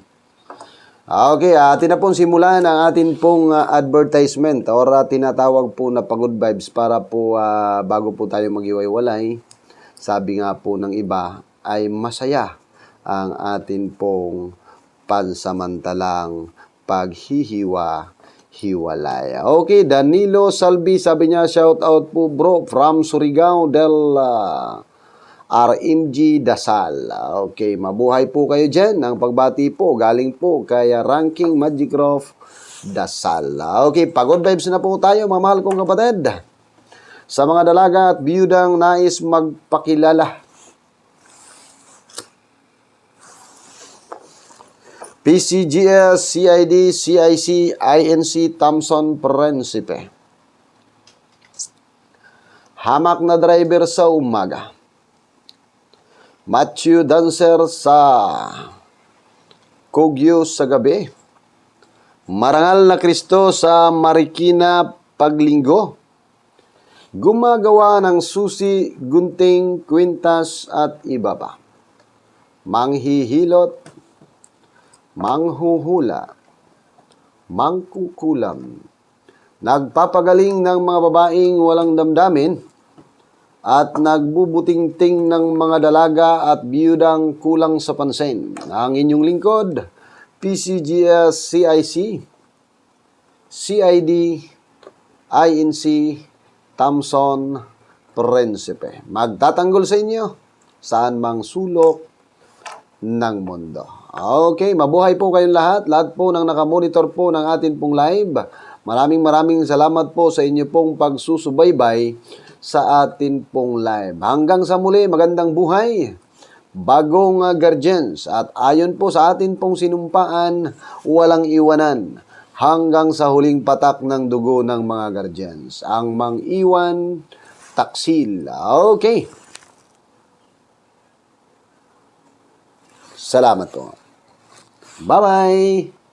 Okay, atin na pong simulan ang atin pong advertisement or tinatawag po na Pagod Vibes para po bago po tayo mag-iwalay, sabi nga po ng iba ay masaya ang atin pong pansamantalang paghihiwa-hiwalay. Okay, Danilo Salvi, sabi niya, shout out po bro from Surigao del RMG Dasal. Okay, mabuhay po kayo dyan. Ang pagbati po, galing po kay Ranking Magic Rough Dasal. Okay, pagod vibes na po tayo, mga mahal kong kapatid. Sa mga dalaga at biyudang nais magpakilala, PCGS, CID, CIC, INC, Thompson, Principe. Hamak na driver sa umaga. Matthew Dancer sa Kogyo sa gabi. Marangal na Kristo sa Marikina paglinggo. Gumagawa ng susi, gunting, kwintas at iba pa. Manghihilot, manghuhula, mangkukulam. Nagpapagaling ng mga babaeng walang damdamin at nagbubutingting ng mga dalaga at biyudang kulang sa pansin. Ang inyong lingkod, PCGS, CIC, CID, INC, Thompson, Principe. Magtatanggol sa inyo saan mang sulok ng mundo. Okay, mabuhay po kayong lahat. Lahat po ng nakamonitor po ng atin pong live. Maraming salamat po sa inyo pong pagsusubaybay sa atin pong live. Hanggang sa muli, magandang buhay, bagong guardians. At ayon po sa atin pong sinumpaan, walang iwanan hanggang sa huling patak ng dugo ng mga guardians. Ang mang-iwan, taksil. Okay. Salamat po. Bye-bye.